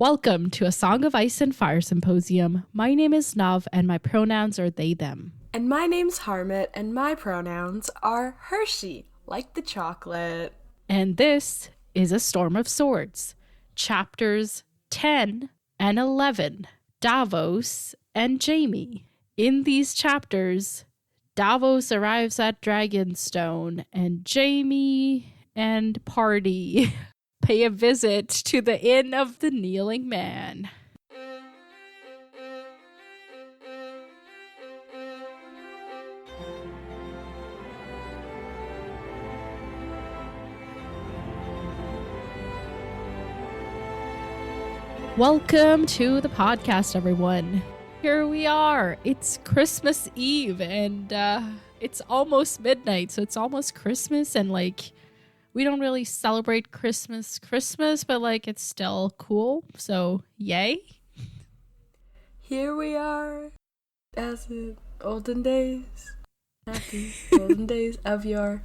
Welcome to a Song of Ice and Fire Symposium. My name is Nav and my pronouns are they, them. And my name's Harmit and my pronouns are Hershey, like the chocolate. And this is A Storm of Swords, chapters 10 and 11, Davos and Jaime. In these chapters, Davos arrives at Dragonstone and Jaime and party pay a visit to the Inn of the Kneeling Man. Welcome to the podcast, everyone. Here we are. It's Christmas Eve and it's almost midnight, so it's almost Christmas, and we don't really celebrate Christmas, but it's still cool. So, yay. Here we are, as in olden days. Happy golden days of yore.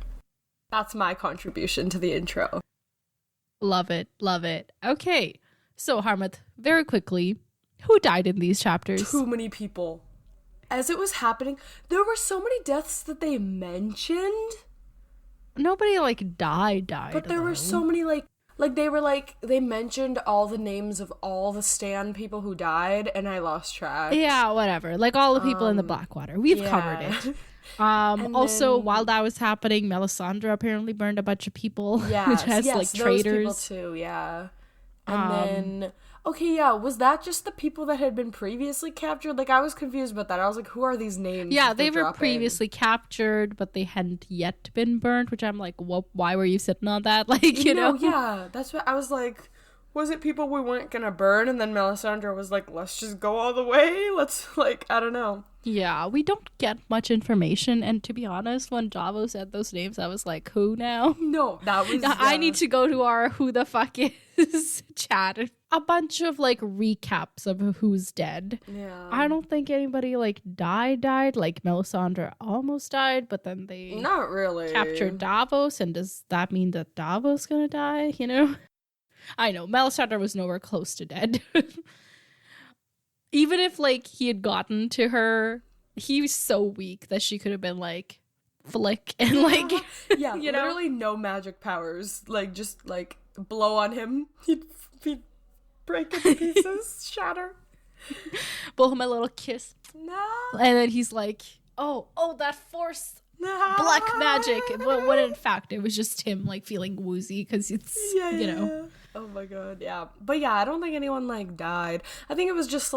That's my contribution to the intro. Love it. Okay, so Harmit, very quickly, who died in these chapters? Too many people. As it was happening, there were so many deaths that they mentioned. Nobody died. But there were so many they mentioned all the names of all the Stan people who died, and I lost track. Yeah, whatever. All the people in the Blackwater. We've covered it. Also, while that was happening, Melisandre apparently burned a bunch of people. Yeah, which has traitors. Those people too, yeah. And then was that just the people that had been previously captured? I was confused about that. I was like, who are these names? Yeah, they were previously captured, but they hadn't yet been burned, which I'm like, why were you sitting on that? Yeah, that's what I was like. Was it people we weren't gonna burn? And then Melisandre was like, let's just go all the way. Let's I don't know. Yeah, we don't get much information, and to be honest, when Davos said those names, I was like, who now? No, that was... I need to go to our who the fuck is chat. A bunch of, recaps of who's dead. Yeah. I don't think anybody, died. Melisandre almost died, but then they... Not really. Captured Davos, and does that mean that Davos gonna die, I know, Melisandre was nowhere close to dead. Even if, he had gotten to her, he was so weak that she could have been, flick and, yeah, literally no magic powers. Just, blow on him. He'd break into pieces, shatter. Blow him a little kiss. No. And then he's like, oh, that force... black magic. When in fact it was just him feeling woozy because it's yeah. Oh my god, yeah. But yeah, I don't think anyone died. I think it was just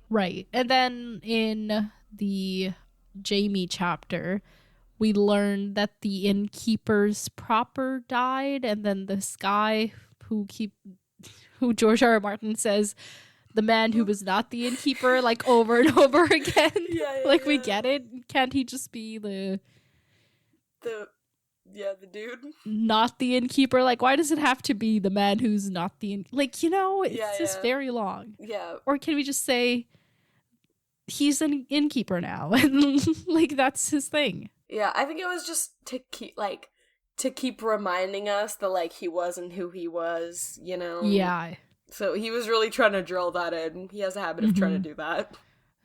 right. And then in the Jaime chapter, we learned that the innkeepers proper died, and then this guy who George R. R. Martin says the man who was not the innkeeper over and over again. We get it. Can't he just be the dude, not the innkeeper? Why does it have to be the man who's not the it's just very long. Yeah. Or can we just say he's an innkeeper now and that's his thing? Yeah, I think it was just to keep reminding us that he wasn't who he was, Yeah. So he was really trying to drill that in. He has a habit of trying to do that.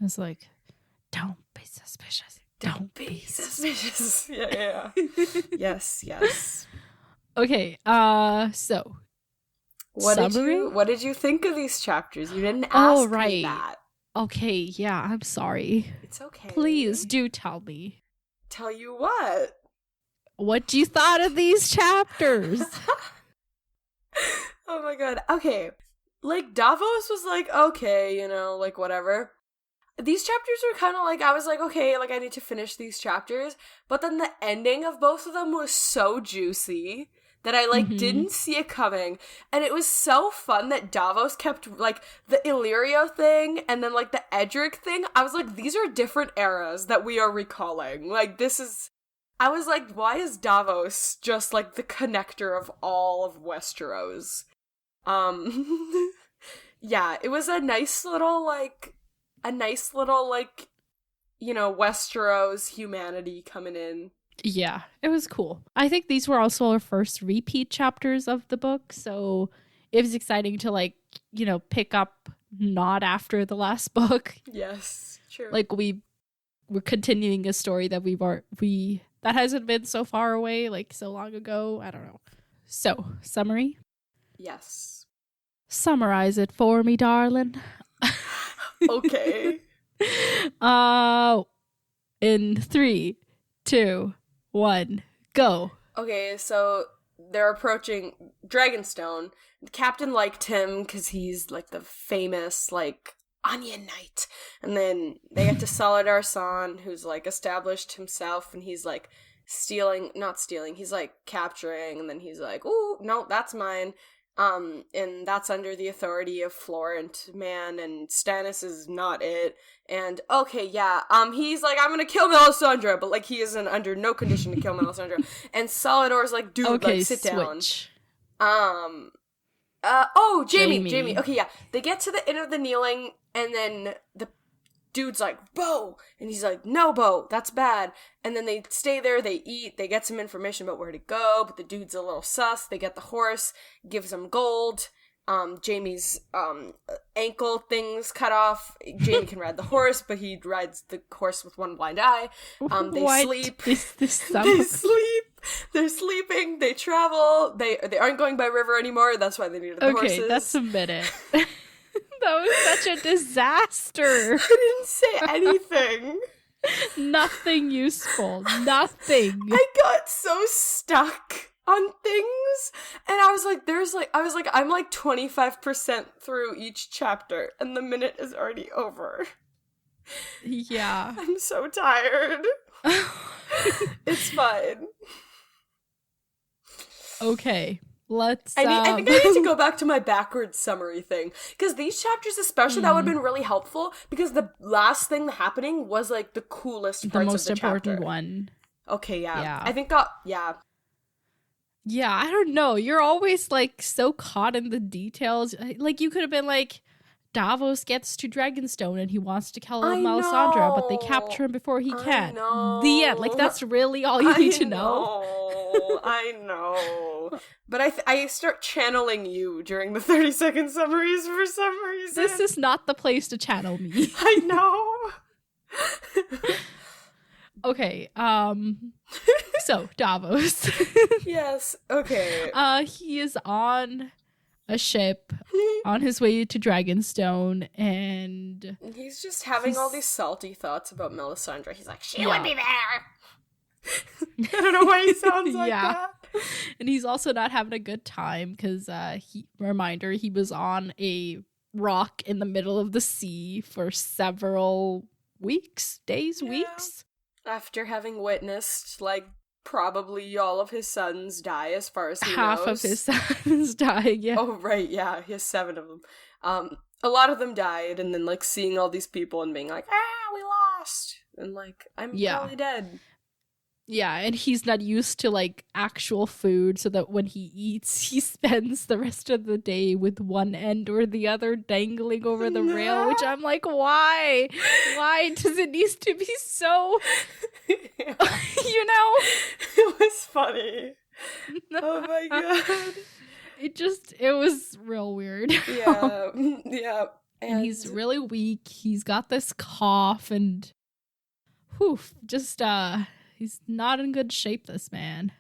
It's don't be suspicious. Don't be suspicious. Yeah. Yes. Okay, so what did you think of these chapters? You didn't ask me that. Okay, yeah, I'm sorry. It's okay. Please do tell me. Tell you what? What you thought of these chapters? Oh my god. Okay. Davos was okay, whatever. These chapters were kind of I was okay, I need to finish these chapters. But then the ending of both of them was so juicy that I didn't see it coming. And it was so fun that Davos kept the Illyrio thing and then the Edric thing. I was these are different eras that we are recalling. I was why is Davos just the connector of all of Westeros? Yeah, it was a nice little Westeros humanity coming in. Yeah, it was cool. I think these were also our first repeat chapters of the book, so it was exciting to like, pick up not after the last book. Yes, true. Like we're continuing a story that that hasn't been so far away, like so long ago. I don't know. So, summary? Yes. Summarize it for me, darling. Okay. In 3, 2, 1, go. Okay, so they're approaching Dragonstone. The captain liked him because he's like the famous like Onion Knight. And then they get to Saladar San, who's like established himself, and he's like not stealing, he's like capturing, and then he's like, "Ooh, no, that's mine." And that's under the authority of Florent Man, and Stannis is not it. And okay, yeah, he's like, "I'm gonna kill Melisandre," but like he isn't under no condition to kill Melisandre. And Salador's like, "Dude, okay, like sit switch. Down." Jaime. Okay, yeah. They get to the Inn of the Kneeling, and then the dude's like, "Bo!" And he's like, "No, Bo, that's bad." And then they stay there, they eat, they get some information about where to go, but the dude's a little sus. They get the horse, gives him gold. Jaime's ankle things cut off. Jaime can ride the horse, but he rides the horse with one blind eye. They sleep. Is this they sleep. They're sleeping. They travel. They aren't going by river anymore. That's why they needed the horses. Okay, that's a minute. That was such a disaster. I didn't say anything. Nothing useful. Nothing. I got so stuck on things, and I was like, I'm like 25% through each chapter, and the minute is already over. Yeah. I'm so tired. It's fine. Okay. I think I need to go back to my backwards summary thing, because these chapters especially, that would have been really helpful, because the last thing happening was like the coolest parts of the most important chapter. One. Okay, yeah. I think Yeah, I don't know. You're always like so caught in the details. Like you could have been like, Davos gets to Dragonstone and he wants to kill Melisandre, but they capture him before he can. The end. Like that's really all you need to know. I know. But I start channeling you during the 30-second summaries for some reason. This is not the place to channel me. I know. Okay, so Davos. Yes, okay. He is on a ship on his way to Dragonstone, and he's just having all these salty thoughts about Melisandre. He's like, she would be there. I don't know why he sounds like that. And he's also not having a good time because, he was on a rock in the middle of the sea for several weeks. After having witnessed, like, probably all of his sons die, as far as he knows. Half of his sons died, yeah. Oh, right, yeah. He has 7 of them. A lot of them died, and then, like, seeing all these people and being like, we lost! And, like, I'm probably dead. Yeah, and he's not used to, like, actual food, so that when he eats, he spends the rest of the day with one end or the other dangling over the rail, which I'm like, why? Why does it need to be so, It was funny. Oh my god. It was real weird. Yeah. And he's really weak. He's got this cough and, he's not in good shape, this man.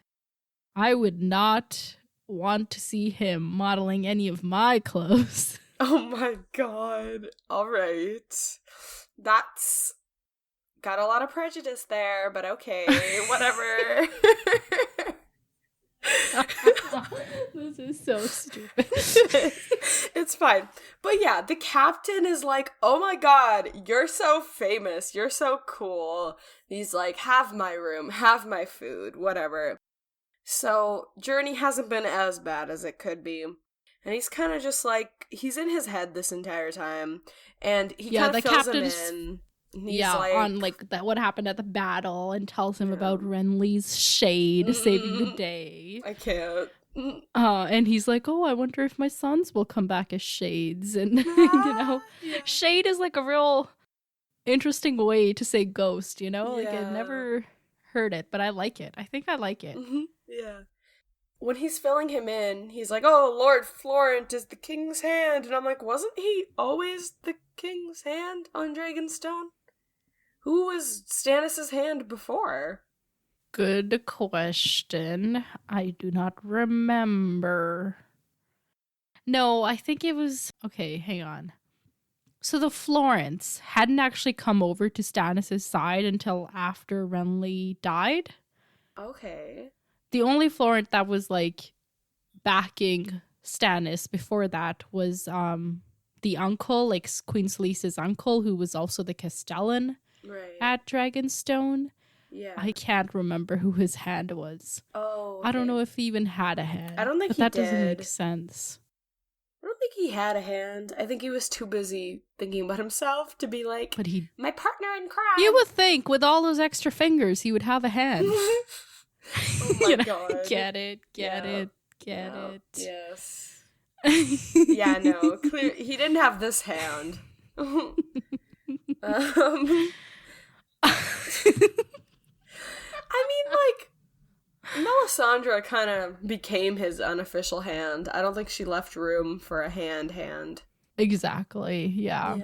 I would not want to see him modeling any of my clothes. Oh my god. All right. That's got a lot of prejudice there, but okay, whatever. This is so stupid. It's fine. But yeah, the captain is like, oh my god, you're so famous, you're so cool. He's like, have my room, have my food, whatever. So, journey hasn't been as bad as it could be. And he's kind of just like, he's in his head this entire time. And he kind of fills him in. On like that what happened at the battle, and tells him about Renly's shade saving the day. I can't. And he's like, oh, I wonder if my sons will come back as shades. And shade is like a real interesting way to say ghost, like I never heard it, but I like it. I think I like it. Yeah. when he's filling him in, he's like, "Oh, Lord Florent is the king's hand," and I'm like, wasn't he always the king's hand on Dragonstone? Who was Stannis' hand before? Good question. I do not remember. No, I think it was... Okay, hang on. So the Florents hadn't actually come over to Stannis' side until after Renly died. Okay. The only Florent that was, like, backing Stannis before that was the uncle, like Queen Selyse's uncle, who was also the Castellan at Dragonstone. Yeah. I can't remember who his hand was. Oh, okay. I don't know if he even had a hand. I don't think but he that did. doesn't make sense. I don't think he had a hand. I think he was too busy thinking about himself to be like, But he... my partner in crime. You would think with all those extra fingers he would have a hand. Oh my god. Get it. Yes. Yeah, no. Clear. He didn't have this hand. I mean, like, Melisandre kind of became his unofficial hand. I don't think she left room for a hand. Exactly, yeah.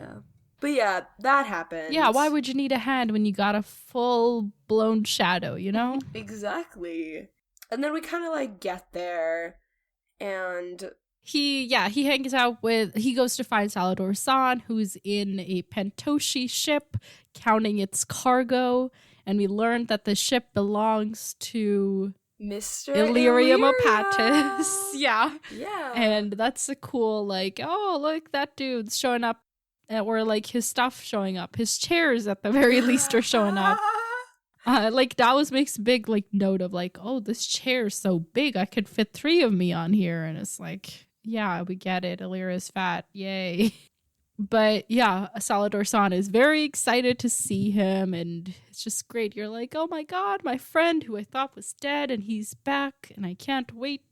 But yeah, that happened. Yeah, why would you need a hand when you got a full-blown shadow, you know? Exactly. And then we kind of, like, get there, and... He hangs out with... He goes to find Salladhor Saan, who's in a Pentoshi ship, counting its cargo, and we learned that the ship belongs to... Mr. Illyrium Illyria. Opatis. Yeah. And that's a cool, like, oh, look, that dude's showing up. Or, like, his stuff showing up. His chairs, at the very least, are showing up. Like, Davos makes a big, like, note of, like, oh, this chair's so big, I could fit 3 of me on here. And it's like, yeah, we get it. Illyria's fat. Yay. But, yeah, Salladhor Saan is very excited to see him. And it's just great. You're like, oh, my God, my friend who I thought was dead. And he's back. And I can't wait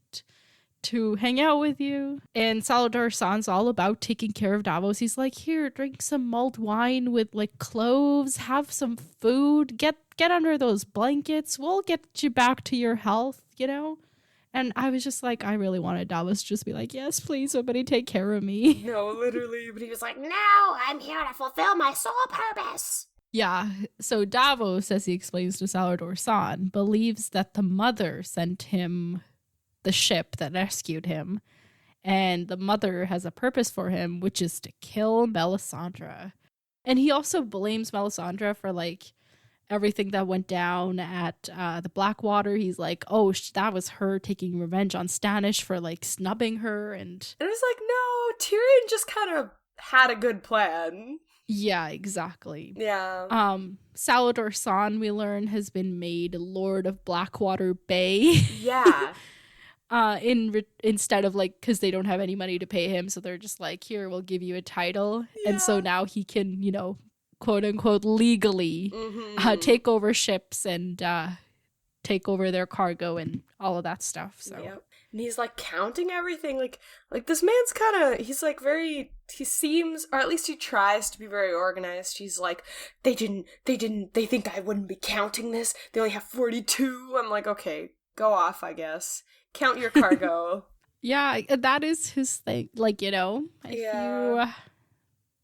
to hang out with you. And Salladhor Saan's all about taking care of Davos. He's like, here, drink some mulled wine with, like, cloves, have some food, get under those blankets, we'll get you back to your health, you know? And I was just like, I really wanted Davos to just be like, yes, please, somebody take care of me. No, literally, but he was like, no, I'm here to fulfill my sole purpose. Yeah, so Davos, as he explains to Salladhor Saan, believes that the mother sent him the ship that rescued him, and the mother has a purpose for him, which is to kill Melisandre. And he also blames Melisandre for, like, everything that went down at the Blackwater. He's like, oh, that was her taking revenge on Stannis for, like, snubbing her. And it was like, no, Tyrion just kind of had a good plan. Yeah, exactly. Yeah. Salladhor Saan, we learn, has been made Lord of Blackwater Bay. Yeah. Instead of, like, because they don't have any money to pay him, so they're just like, here, we'll give you a title. Yeah. And so now he can, you know, quote unquote legally take over ships and take over their cargo and all of that stuff. So yep. And he's like counting everything, like this man's kind of, he's like very, he seems, or at least he tries to be very organized. He's like, they think I wouldn't be counting this, they only have 42. I'm like, okay, go off, I guess, count your cargo. Yeah, that is his thing, like, you know.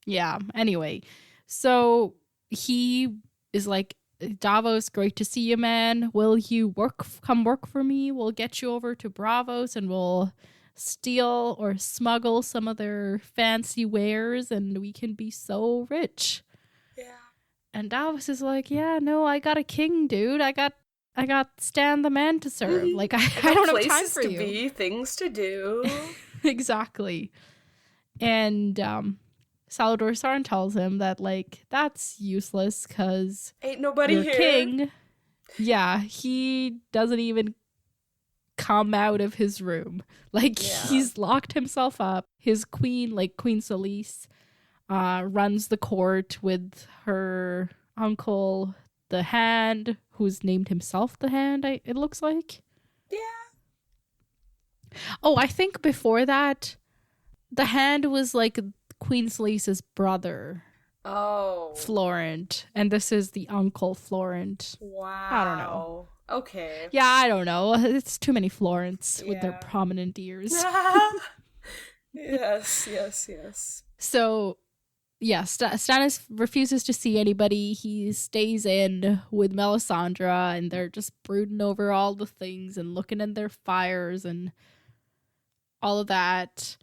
Yeah, anyway, so he is like, Davos, great to see you, man. Will you come work for me? We'll get you over to Bravos and we'll steal or smuggle some of their fancy wares and we can be so rich. Yeah. And Davos is like, yeah, no, I got a king, dude. I got Stan the man to serve. Like, I don't have time for you. Places to be, things to do. Exactly. And Salladhor Saan tells him that, like, that's useless because ain't nobody your here. King, yeah, he doesn't even come out of his room. Like, he's locked himself up. His queen, like Queen Selyse, runs the court with her uncle, the Hand, who's named himself the Hand, it looks like. Yeah. Oh, I think before that, the Hand was, like, Queen Selyse's brother. Oh. Florent. And this is the uncle Florent. Wow. I don't know. Okay. Yeah, I don't know. It's too many Florence with their Yeah. prominent ears. Yes. So, yeah, Stannis refuses to see anybody. He stays in with Melisandre, and they're just brooding over all the things and looking at their fires and all of that.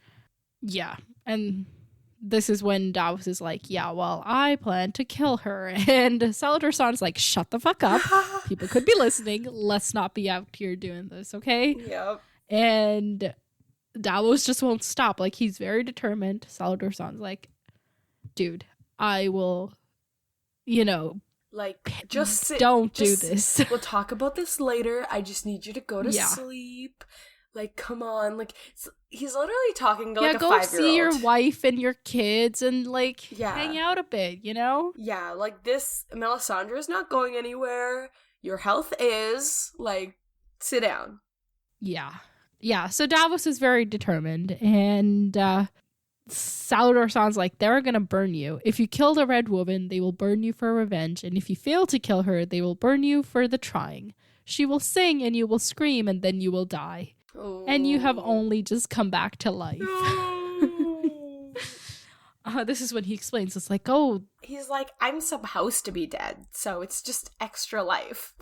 Yeah, and this is when Davos is like, yeah, well, I plan to kill her. And Salladhor Saan's like, shut the fuck up. People could be listening. Let's not be out here doing this, okay? Yep. And Davos just won't stop. Like, he's very determined. Salladhor Saan's like, dude, I will, Like, just sit. Don't do this. We'll talk about this later. I just need you to go to Yeah. sleep. Like, come on. Like, he's literally talking to, like, a go 5-year-old. see your wife and your kids and, like, Yeah. hang out a bit, you know? Yeah, like, this, Melisandre is not going anywhere. Your health is. Like, sit down. Yeah. Yeah, so Davos is very determined, and Salladhor Saan's like, they're gonna burn you. If you kill the Red Woman, they will burn you for revenge, and if you fail to kill her, they will burn you for the trying. She will sing, and you will scream, and then you will die. Oh. And you have only just come back to life. No. This is when he explains, it's like, oh. He's like, I'm supposed to be dead, so it's just extra life.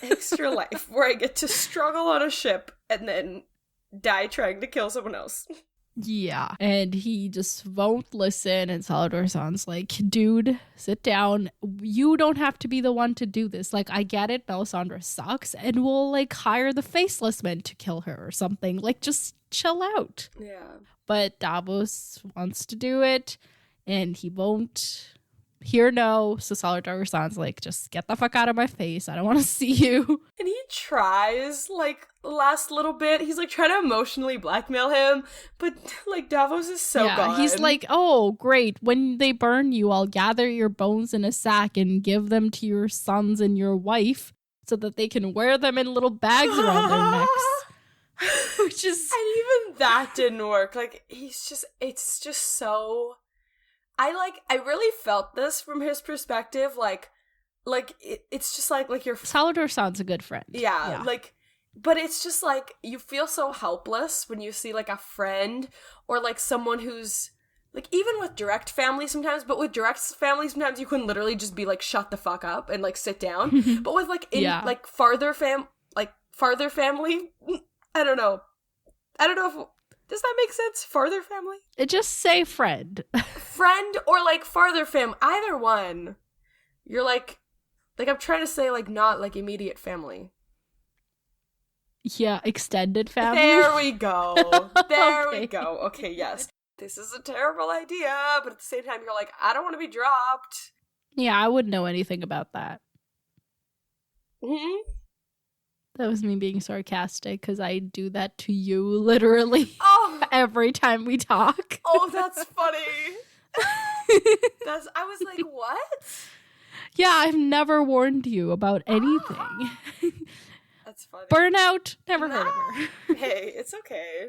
Extra life, where I get to struggle on a ship and then die trying to kill someone else. Yeah. And he just won't listen, and Salladhor Saan's like, dude, sit down. You don't have to be the one to do this. Like, I get it, Melisandre sucks, and we'll, like, hire the Faceless Men to kill her or something. Like, just chill out. Yeah. But Davos wants to do it, and he won't hear no. So Salladhor Saan's like, just get the fuck out of my face. I don't want to see you. And he tries, like, last little bit. He's, like, trying to emotionally blackmail him. But, like, Davos is so gone. He's like, oh, great. When they burn you, I'll gather your bones in a sack and give them to your sons and your wife so that they can wear them in little bags around their necks. Which is... And even that didn't work. Like, it's just so... I really felt this from his perspective, it's just like you're... Salladhor Saan's a good friend. Yeah, like, but it's just like, you feel so helpless when you see, like, a friend, or, like, someone who's, like, even with direct family sometimes, but with direct family sometimes you can literally just be like, shut the fuck up, and, like, sit down, but with, like, like, farther family, I don't know if... Does that make sense? Farther family? Just say friend. Friend or, like, farther fam. Either one. You're, like, I'm trying to say, like, not, like, immediate family. Yeah, extended family. There we go. There Okay. we go. Okay, yes. This is a terrible idea, but at the same time, you're like, I don't want to be dropped. Yeah, I wouldn't know anything about that. Mm-hmm. That was me being sarcastic, because I do that to you literally every time we talk. Oh, that's funny. I was like, what? Yeah, I've never warned you about anything. That's funny. Burnout, never heard of her. Hey, it's okay.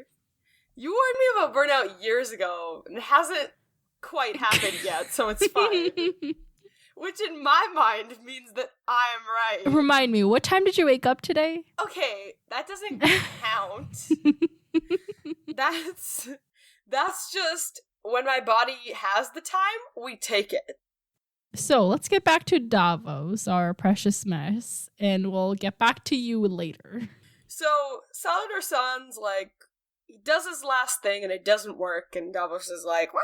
You warned me about burnout years ago, and it hasn't quite happened yet, so it's fine. Which in my mind means that I'm right. Remind me, what time did you wake up today? Okay, that doesn't count. That's just when my body has the time, we take it. So let's get back to Davos, our precious mess, and we'll get back to you later. So Salladhor Saan's like, he does his last thing and it doesn't work, and Davos is like, "Wah!"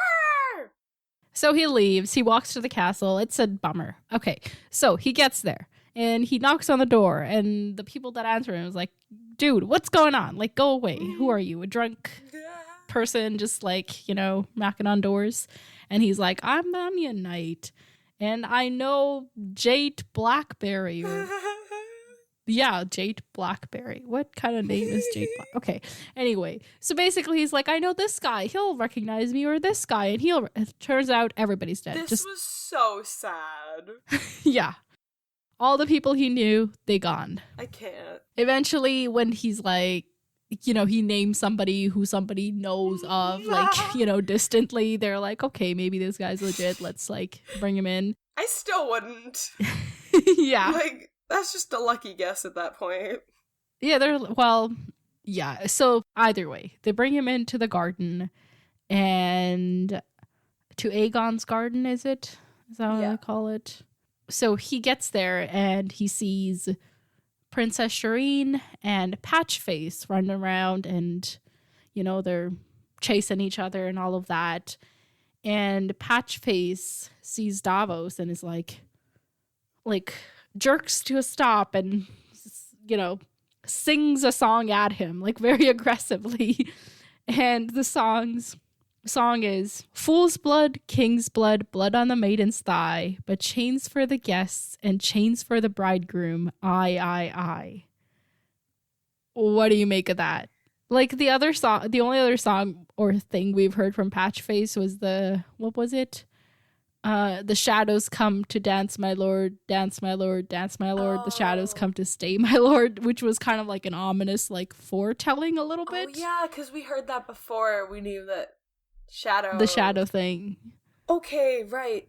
So he leaves, he walks to the castle. It's a bummer. Okay, so he gets there, and he knocks on the door, and the people that answer him is like, dude, what's going on? Like, go away. Who are you? A drunk person just, like, knocking on doors? And he's like, I'm Onion Knight, and I know Jate Blackberry. Yeah, Jate Blackberry. What kind of name is Jate Black? Okay. Anyway, so basically he's like, I know this guy. He'll recognize me, or this guy, and it turns out everybody's dead. This was so sad. Yeah. All the people he knew, they gone. I can't. Eventually, when he's like, he names somebody who somebody knows of, like, distantly, they're like, okay, maybe this guy's legit. Let's, like, bring him in. I still wouldn't. Yeah. Like, that's just a lucky guess at that point. Yeah, yeah. So either way, they bring him into the garden and to Aegon's garden, is it? Is that what Yeah. I call it? So he gets there and he sees Princess Shireen and Patchface running around and, they're chasing each other and all of that. And Patchface sees Davos and is like jerks to a stop and, sings a song at him, like very aggressively. And the song is fool's blood, king's blood, blood on the maiden's thigh, but chains for the guests and chains for the bridegroom. I. What do you make of that? Like the only other song or thing we've heard from Patchface was what was it? The shadows come to dance, my lord, dance, my lord, dance, my lord. The shadows come to stay, my lord, which was kind of like an ominous, like, foretelling a little bit. Oh, yeah, because we heard that before. We knew that the shadow thing. Okay, right,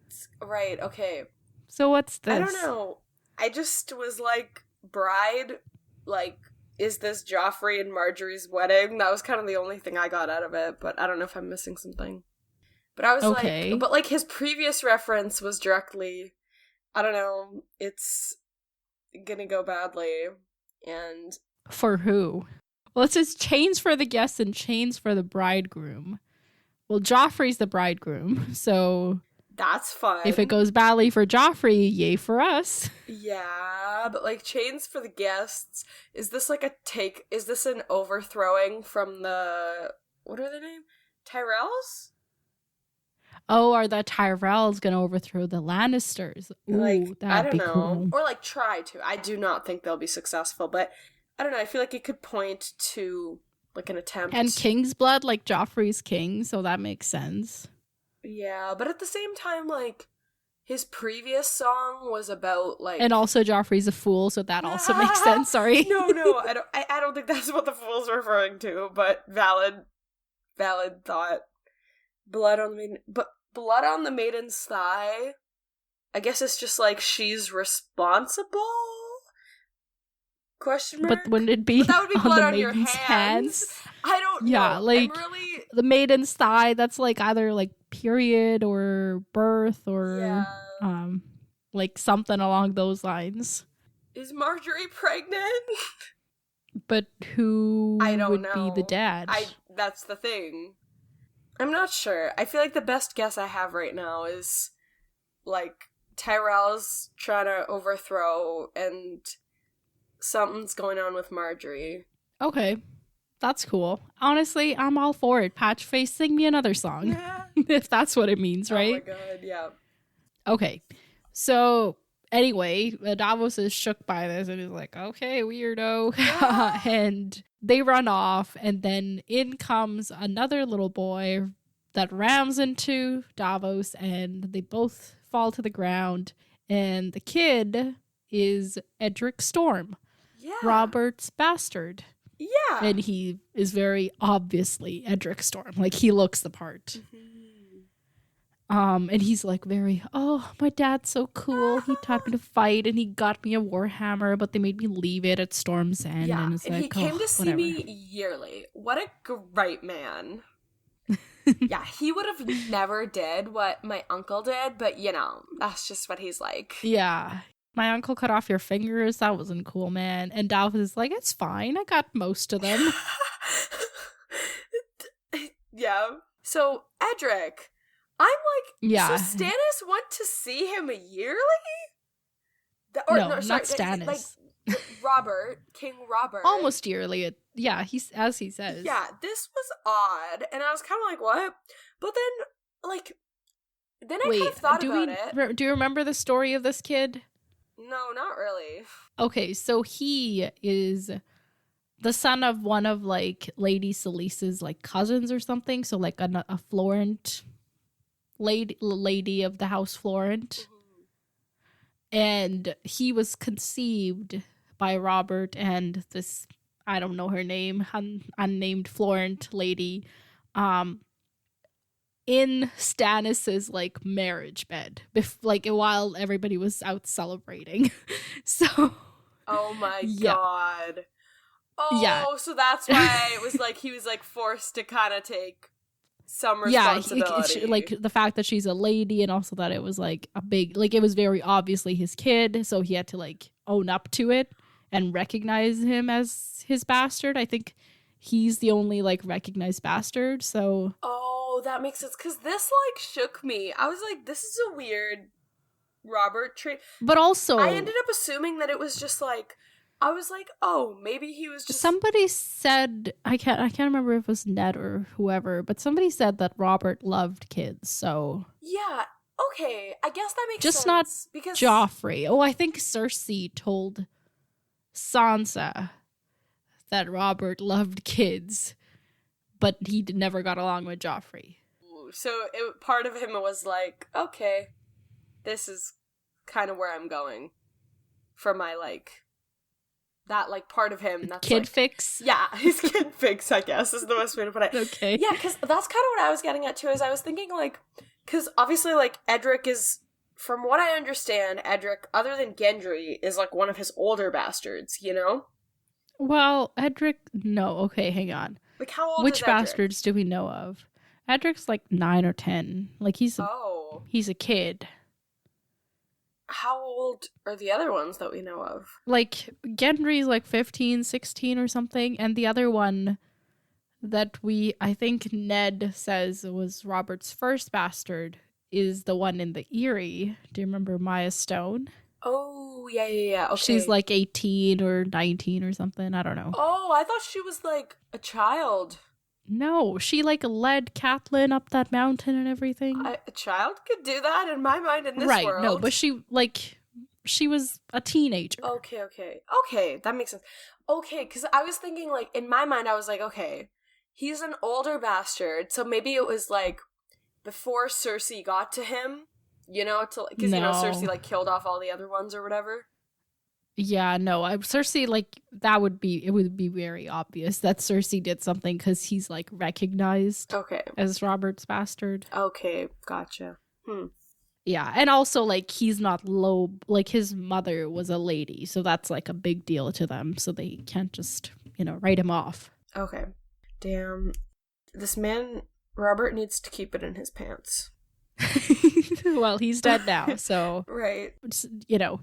okay. So what's this? I don't know. I just was like, bride, like, is this Joffrey and Marjorie's wedding? That was kind of the only thing I got out of it, but I don't know if I'm missing something. But I was like, his previous reference was directly, I don't know, it's gonna go badly. And for who? Well, it says chains for the guests and chains for the bridegroom. Well, Joffrey's the bridegroom, so that's fun. If it goes badly for Joffrey, yay for us. Yeah, but like chains for the guests, is this an overthrowing from what are their name? Tyrells? Oh, are the Tyrells gonna overthrow the Lannisters? Ooh, that'd be cool. Or like try to. I do not think they'll be successful, but I don't know, I feel like it could point to like an attempt. And King's blood, like Joffrey's king, so that makes sense. Yeah, but at the same time, like, his previous song was about like, and also Joffrey's a fool, so that also makes sense. Sorry. No, I don't think that's what the fool's referring to, but valid thought. Blood on the maiden's thigh. I guess it's just like she's responsible. Question mark. But wouldn't it be that would be on blood the on your maiden's hands? I don't know. Yeah, like the maiden's thigh. That's like either like period or birth or like something along those lines. Is Marjorie pregnant? But who I don't would know. be the dad? That's the thing. I'm not sure. I feel like the best guess I have right now is like Tyrell's trying to overthrow and something's going on with Marjorie. Okay. That's cool. Honestly, I'm all for it. Patchface, sing me another song. If that's what it means, right? Oh my god, yeah. Okay. So, anyway, Davos is shook by this and is like, okay, weirdo. And they run off, and then in comes another little boy that rams into Davos, and they both fall to the ground. And the kid is Edric Storm, Robert's bastard. Yeah. And he is very obviously Edric Storm. Like, he looks the part. Mm-hmm. And he's like my dad's so cool. He taught me to fight and he got me a warhammer, but they made me leave it at Storm's End. Yeah, and it's and like, he came to see whatever. me yearly. What a great man. Yeah, he would have never did what my uncle did, but that's just what he's like. Yeah. My uncle cut off your fingers. That wasn't cool, man. And Davos is like, it's fine. I got most of them. Yeah. So, Edric, I'm like, yeah. So Stannis went to see him yearly? Not Stannis. Like, King Robert. Almost yearly. As he says. Yeah, this was odd. And I was kind of like, what? But then, like, I kind of thought about it. Do you remember the story of this kid? No, not really. Okay, so he is the son of one of, like, Lady Salice's, like, cousins or something. So, like, a Florent lady of the House Florent. Mm-hmm. And he was conceived by Robert and this, I don't know her name, unnamed Florent lady. in Stannis's like marriage bed, like while everybody was out celebrating. So, oh my yeah. god. Yeah. Oh, so that's why it was like he was like forced to kind of take some Yeah, responsibility. like the fact that she's a lady, and also that it was like a big, like it was very obviously his kid, so he had to like own up to it and recognize him as his bastard. I think he's the only like recognized bastard, so oh, that makes sense, because this like shook me. I was like, this is a weird Robert trait. But also, I ended up assuming that it was just like, I was like, oh, maybe he was just... Somebody said, I can't remember if it was Ned or whoever, but somebody said that Robert loved kids, so... Yeah, okay, I guess that makes just sense. Not because Joffrey. Oh, I think Cersei told Sansa that Robert loved kids, but he never got along with Joffrey. So part of him was like, okay, this is kind of where I'm going for my, like... that, like, part of him that's kid like, fix? Yeah, his kid fix, I guess, is the best way to put it. Okay. Yeah, because that's kind of what I was getting at, too, is I was thinking, like, because obviously, like, Edric is, from what I understand, Edric, other than Gendry, is, like, one of his older bastards, you know? Well, Edric, no, okay, hang on. Like, how old Which is Edric? bastards do we know of? Edric's, like, 9 or 10. Like, he's a kid. How old are the other ones that we know of? Like, Gendry's like 15, 16 or something, and the other one that I think Ned says was Robert's first bastard is the one in the Eyrie. Do you remember Maya Stone? Oh, yeah, okay. She's like 18 or 19 or something, I don't know. Oh, I thought she was like a child. No, she like led Catelyn up that mountain and everything. A child could do that in my mind in this world. Right, no, but she was a teenager. Okay, that makes sense. Okay, because I was thinking, like, in my mind, I was like, okay, he's an older bastard, so maybe it was, like, before Cersei got to him, you know, because, you know, Cersei, like, killed off all the other ones or whatever. Yeah, no, Cersei, like, it would be very obvious that Cersei did something because he's, like, recognized as Robert's bastard. Okay, gotcha. Yeah, and also, like, he's not low, like, his mother was a lady, so that's, like, a big deal to them, so they can't just, you know, write him off. Okay. Damn. This man, Robert, needs to keep it in his pants. Well, he's dead now, so... Right. You know...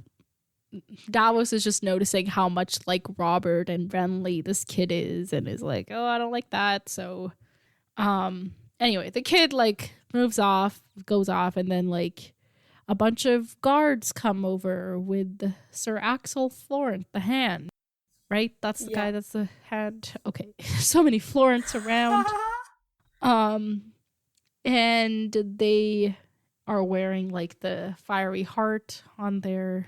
Davos is just noticing how much like Robert and Renly this kid is, and is like, oh, I don't like that. So anyway, the kid like goes off, and then like a bunch of guards come over with Sir Axel Florent, the hand, right? That's the guy that's the hand. Okay. So many Florents around. And they are wearing like the fiery heart on their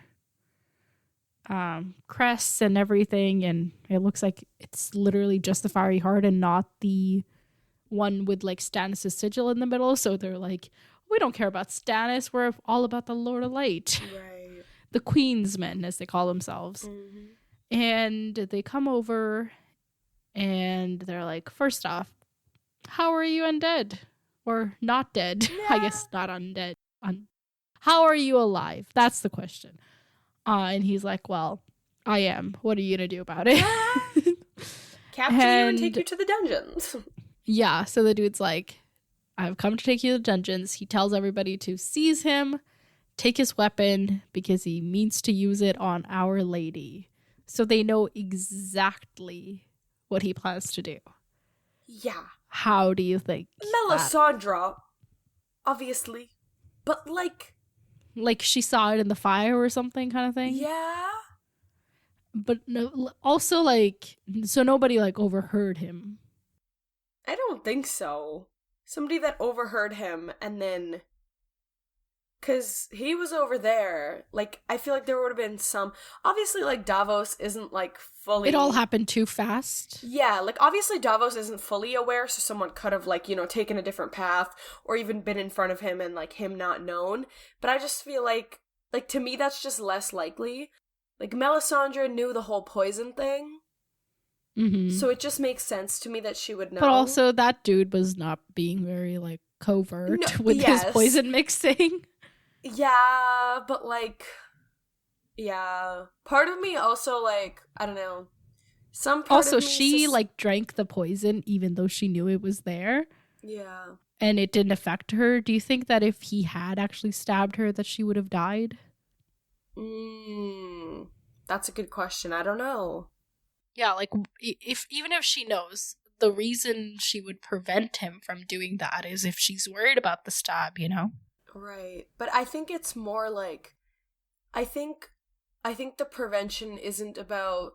crests and everything, and it looks like it's literally just the fiery heart and not the one with like Stannis' sigil in the middle. So they're like, we don't care about Stannis, we're all about the Lord of Light. Right. The Queensmen, as they call themselves. Mm-hmm. And they come over and they're like, first off, how are you undead? Or not dead? Yeah. I guess not undead. How are you alive? That's the question. And he's like, well, I am. What are you going to do about it? Capture you and take you to the dungeons. Yeah, so the dude's like, I've come to take you to the dungeons. He tells everybody to seize him, take his weapon, because he means to use it on Our Lady. So they know exactly what he plans to do. Yeah. How do you think? Melisandre, obviously. But like she saw it in the fire or something kind of thing? Yeah. But no, also, like, so nobody, like, overheard him. I don't think so. Somebody that overheard him and then... Because he was over there. Like, I feel like there would have been some... Obviously, like, Davos isn't, like, fully... It all happened too fast. Yeah, like, obviously Davos isn't fully aware, so someone could have, like, you know, taken a different path or even been in front of him and, like, him not known. But I just feel like, to me, that's just less likely. Like, Melisandre knew the whole poison thing. Mm-hmm. So it just makes sense to me that she would know. But also, that dude was not being very, like, covert with his poison mixing. Yeah, but, like, yeah. Part of me also, like, I don't know. Some part also, of me she, like, drank the poison even though she knew it was there. Yeah. And it didn't affect her. Do you think that if he had actually stabbed her that she would have died? That's a good question. I don't know. Yeah, like, even if she knows, the reason she would prevent him from doing that is if she's worried about the stab, you know? Right. But I think it's more like, I think the prevention isn't about,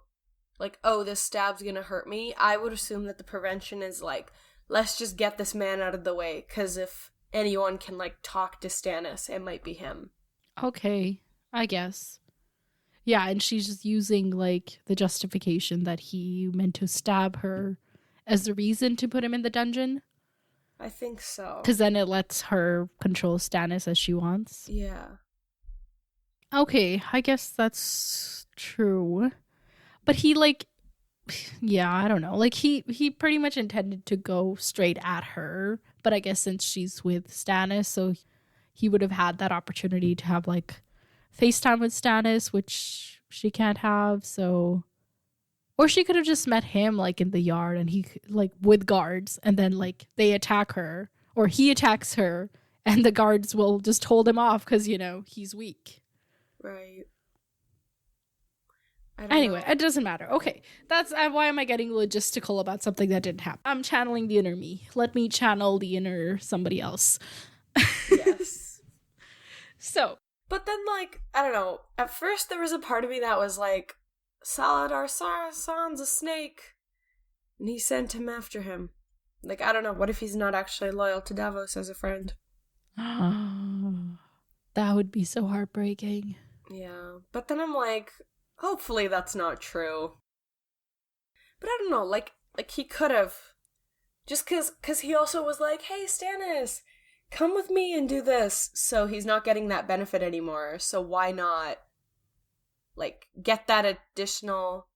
like, oh, this stab's gonna hurt me. I would assume that the prevention is like, let's just get this man out of the way, because if anyone can, like, talk to Stannis, it might be him. Okay, I guess. Yeah, and she's just using, like, the justification that he meant to stab her as the reason to put him in the dungeon. I think so. Because then it lets her control Stannis as she wants. Yeah. Okay, I guess that's true. But he, like, yeah, I don't know. Like, he pretty much intended to go straight at her. But I guess since she's with Stannis, so he would have had that opportunity to have, like, FaceTime with Stannis, which she can't have, so... Or she could have just met him, like, in the yard, and he, like, with guards, and then, like, they attack her, or he attacks her, and the guards will just hold him off because, you know, he's weak. Right. Anyway, it doesn't matter. Okay, that's why am I getting logistical about something that didn't happen? I'm channeling the inner me. Let me channel the inner somebody else. Yes. So. But then, like, I don't know. At first, there was a part of me that was like, Saladar Sarasan's a snake. And he sent him after him. Like, I don't know. What if he's not actually loyal to Davos as a friend? That would be so heartbreaking. Yeah. But then I'm like, hopefully that's not true. But I don't know. Like he could have. Just because he also was like, hey, Stannis, come with me and do this. So he's not getting that benefit anymore. So why not, like, get that additional...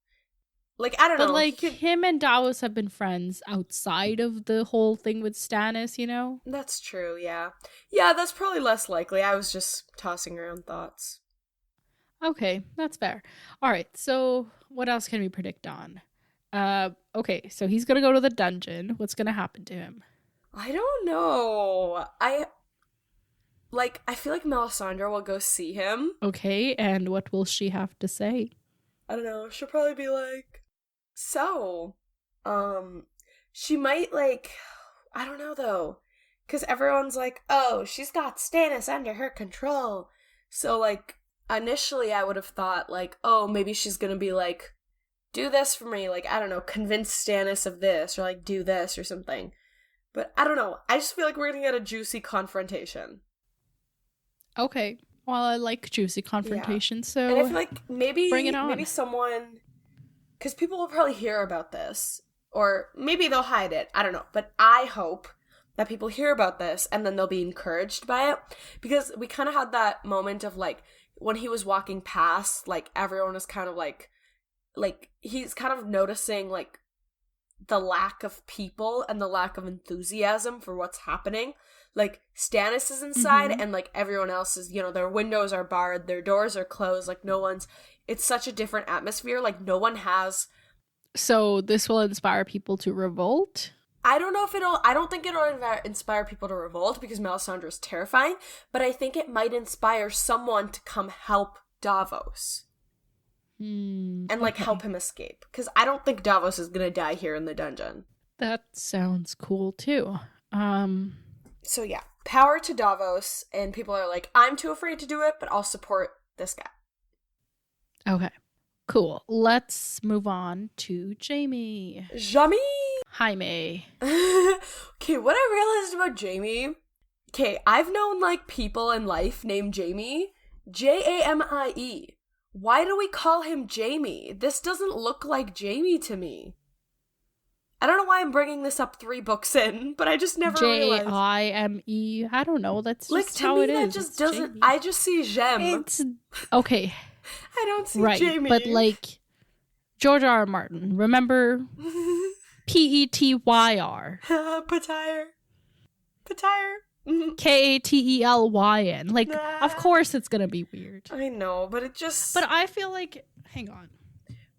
Like, I don't know. But, like, him and Davos have been friends outside of the whole thing with Stannis, you know? That's true, yeah. Yeah, that's probably less likely. I was just tossing around thoughts. Okay, that's fair. All right, so what else can we predict on? Okay, so he's gonna go to the dungeon. What's gonna happen to him? I don't know. I feel like Melisandre will go see him. Okay, and what will she have to say? I don't know. She'll probably be like, so, she might, like, I don't know, though. Because everyone's like, oh, she's got Stannis under her control. So, like, initially I would have thought, like, oh, maybe she's gonna be like, do this for me. Like, I don't know, convince Stannis of this, or, like, do this or something. But I don't know. I just feel like we're gonna get a juicy confrontation. Okay. Well, I like juicy confrontation, so and I feel like maybe bring it on. Maybe someone, because people will probably hear about this, or maybe they'll hide it. I don't know, but I hope that people hear about this and then they'll be encouraged by it, because we kind of had that moment of, like, when he was walking past, like, everyone was kind of like he's kind of noticing, like, the lack of people and the lack of enthusiasm for what's happening. Like, Stannis is inside, and, like, everyone else is, you know, their windows are barred, their doors are closed, like, no one's... It's such a different atmosphere, like, no one has... So this will inspire people to revolt? I don't know if it'll... I don't think it'll inspire people to revolt, because Melisandre is terrifying, but I think it might inspire someone to come help Davos. And, like, help him escape. Because I don't think Davos is gonna die here in the dungeon. That sounds cool, too. So yeah, power to Davos, and people are like, I'm too afraid to do it, but I'll support this guy. Okay, cool. Let's move on to Jaime. Jaime. Okay, what I realized about Jaime... Okay, I've known, like, people in life named Jaime. Jamie. Why do we call him Jaime? This doesn't look like Jaime to me. I don't know why I'm bringing this up 3 books in, but I just never realized. Jime. I don't know. That's just like, to how me, it is. That just doesn't. Jamie. I just see Jem. It's okay. I don't see right, Jaime. But, like, George R. R. Martin. Remember Petyr. Petire. Petire. Katelyn. Like, of course it's gonna be weird. I know, but it just... But I feel like... Hang on.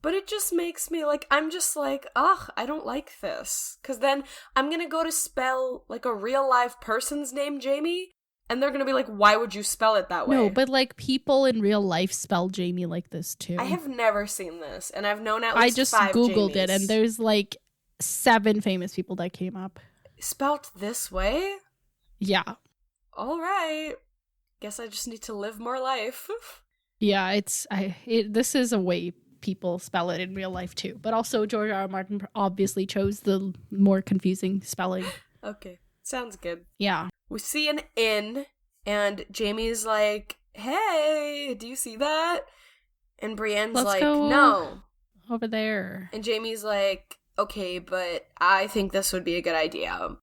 But it just makes me, like, I'm just like, ugh, I don't like this. Because then I'm gonna go to spell, like, a real-life person's name, Jaime, and they're gonna be like, why would you spell it that way? No, but, like, people in real life spell Jaime like this, too. I have never seen this, and I've known at least 5 I just Googled Jaimes. it, and there's, like, 7 famous people that came up. Spelt this way? Yeah. All right. Guess I just need to live more life. Yeah, this is a way people spell it in real life too. But also George R. R. Martin obviously chose the more confusing spelling. Okay. Sounds good. Yeah. We see an inn, and Jaime's like, hey, do you see that? And Brienne's Let's like, go no. over there. And Jaime's like, okay, but I think this would be a good idea.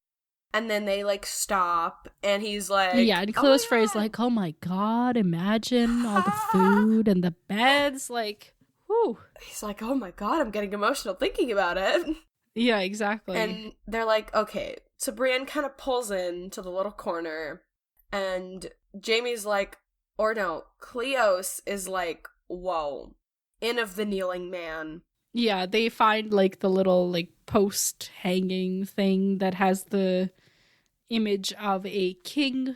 And then they, like, stop, and he's like... Yeah, and Chloe's phrase, like, oh my god, imagine all the food and the beds, like, whew. He's like, oh my god, I'm getting emotional thinking about it. Yeah, exactly. And they're like, okay. So Brienne kind of pulls in to the little corner, and Jaime's like, or no, Cleos is like, whoa, Inn of the Kneeling Man. Yeah, they find, like, the little, like, post hanging thing that has the image of a king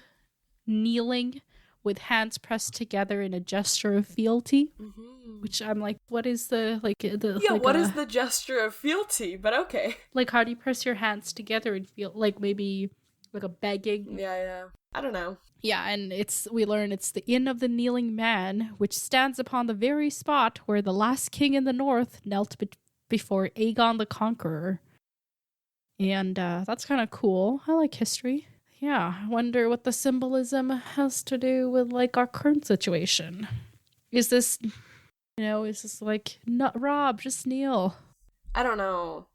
kneeling with hands pressed together in a gesture of fealty. Mm-hmm. Which I'm like, what is the, like, the... Yeah, like what is the gesture of fealty? But okay. Like, how do you press your hands together and feel, like, maybe, like, a begging? Yeah. I don't know. Yeah, and we learn it's the Inn of the Kneeling Man, which stands upon the very spot where the last king in the north knelt before Aegon the Conqueror. And that's kind of cool. I like history. Yeah, I wonder what the symbolism has to do with, like, our current situation. Is this, like, no, Rob, just kneel? I don't know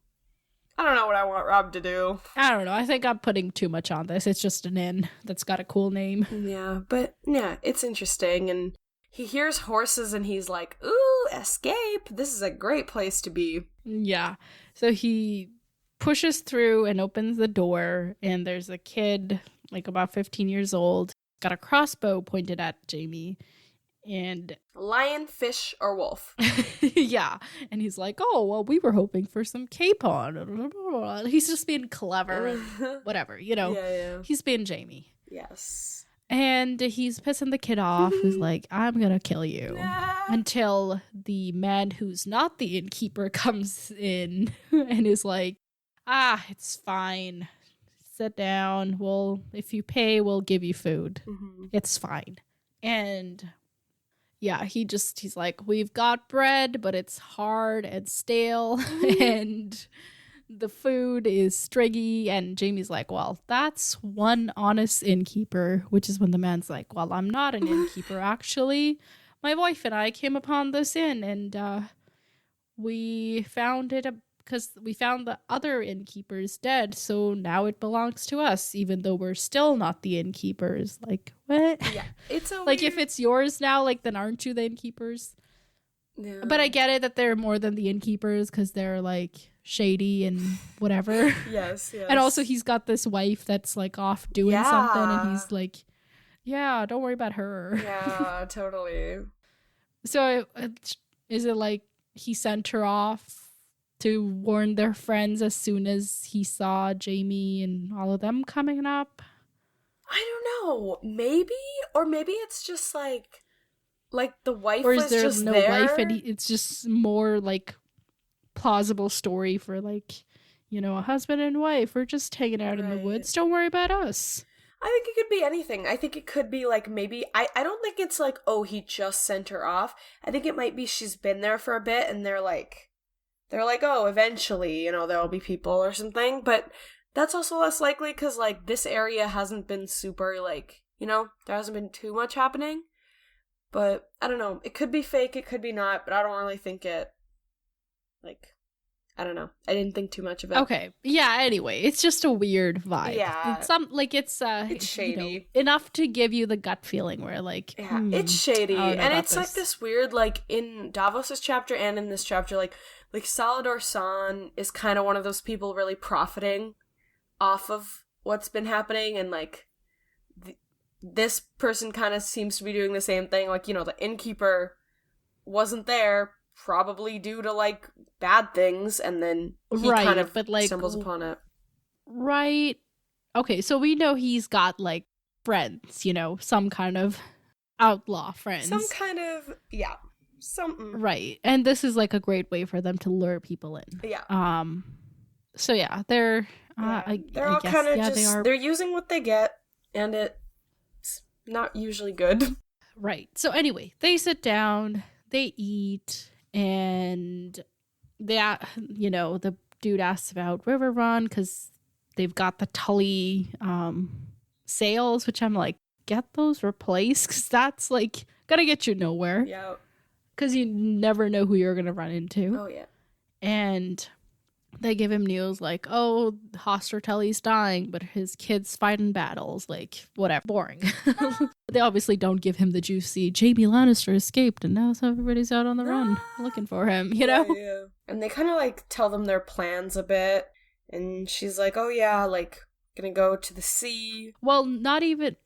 what I want Rob to do. I don't know. I think I'm putting too much on this. It's just an inn that's got a cool name. Yeah, but yeah, it's interesting. And he hears horses and he's like, ooh, escape. This is a great place to be. Yeah. So he pushes through and opens the door, and there's a kid, like about 15 years old, got a crossbow pointed at Jaime. And lion, fish, or wolf. Yeah. And he's like, oh, well, we were hoping for some capon. He's just being clever and whatever, Yeah. He's being Jaime. Yes. And he's pissing the kid off. He's like, I'm gonna kill you. Nah. Until the man who's not the innkeeper comes in and is like, it's fine. Sit down. If you pay, we'll give you food. Mm-hmm. It's fine. And yeah, he's like, we've got bread, but it's hard and stale, and the food is stringy. And Jaime's like, well, that's one honest innkeeper, which is when the man's like, well, I'm not an innkeeper, actually. My wife and I came upon this inn, and we found it because we found the other innkeepers dead, so now it belongs to us, even though we're still not the innkeepers. Like, what? Yeah, it's a like, weird... if it's yours now, like, then aren't you the innkeepers? Yeah. But I get it that they're more than the innkeepers because they're, like, shady and whatever. Yes. And also he's got this wife that's, like, off doing something, and he's like, yeah, don't worry about her. Yeah, totally. So is it like he sent her off to warn their friends as soon as he saw Jaime and all of them coming up? I don't know. Maybe, or maybe it's just like the wife or was is there just no there? wife and it's just more like plausible story for, like, a husband and wife. We're just hanging out in the woods. Don't worry about us. I think it could be anything. I think it could be like maybe I don't think it's like, oh, he just sent her off. I think it might be she's been there for a bit and they're like, oh, eventually, there'll be people or something. But that's also less likely because, like, this area hasn't been super, like, there hasn't been too much happening. But I don't know. It could be fake. It could be not. But I don't really think it, like, I don't know. I didn't think too much of it. Okay. Yeah, anyway, it's just a weird vibe. Yeah. It's shady. Enough to give you the gut feeling where, like, it's shady. And it's this. like this weird, like, in Davos's chapter and in this chapter, like, like Salador San is kind of one of those people really profiting off of what's been happening, and like this person kind of seems to be doing the same thing. Like, you know, the innkeeper wasn't there, probably due to like bad things, and then he kind of stumbles upon it. Right. Okay, so we know he's got like friends, you know, some kind of outlaw friends. Some kind of, yeah. Something. Right. And this is like a great way for them to lure people in. Yeah. So yeah, they're they're all kind of just they're using what they get, and it's not usually good. Right. So anyway, they sit down, they eat, and they, you know, the dude asks about River Run because they've got the Tully sails, which I'm like, get those replaced, because that's like gonna get you nowhere. Yeah. Because you never know who you're gonna run into. Oh yeah. And they give him news like, oh, Hoster Tully's dying, but his kid's fighting battles. Like, whatever. Boring. They obviously don't give him the juicy Jaime Lannister escaped and now everybody's out on the run looking for him, you know? Yeah. And they kind of like tell them their plans a bit. And she's like, oh yeah, like, gonna go to the sea. Well, not even...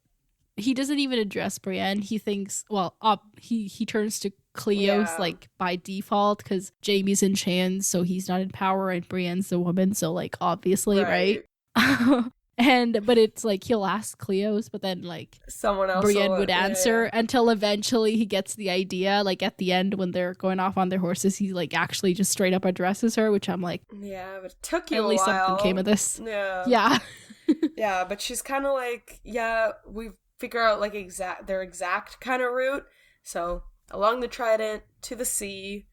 He doesn't even address Brienne. He thinks, well, he turns to Cleos like by default because Jaime's in chains, so he's not in power, and Brienne's the woman, so like obviously, right? But it's like he'll ask Cleos, but then like someone else Brienne would answer until eventually he gets the idea. Like at the end when they're going off on their horses, he like actually just straight up addresses her, which I'm like, yeah, but it took you at least while. Something came of this. Yeah. Yeah, but she's kind of like, yeah, we've figure out like their exact kind of route. So along the Trident to the sea,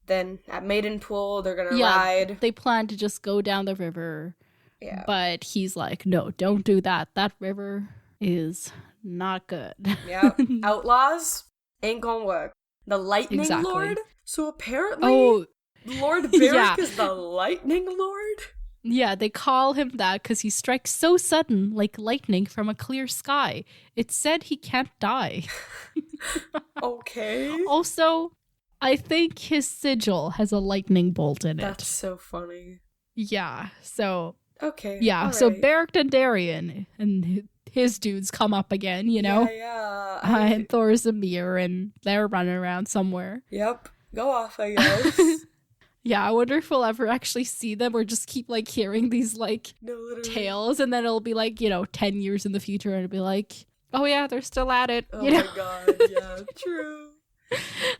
then at Maidenpool they're gonna ride. They plan to just go down the river. Yeah, but he's like, no, don't do that. That river is not good. Yeah, outlaws ain't gonna work. The Lightning Lord. So apparently, Lord Beric is the Lightning Lord. Yeah, they call him that because he strikes so sudden, like lightning from a clear sky. It's said he can't die. Okay. Also, I think his sigil has a lightning bolt in it. That's so funny. Yeah, so... Okay. Yeah, so Beric Dondarrion and his dudes come up again, you know? Yeah. And Thor's a mirror, and they're running around somewhere. Yep. Go off, I guess. Yeah, I wonder if we'll ever actually see them or just keep, like, hearing these, like, tales, and then it'll be, like, you know, 10 years in the future, and it'll be like, oh, yeah, they're still at it. Oh, you know? My God, yeah, true.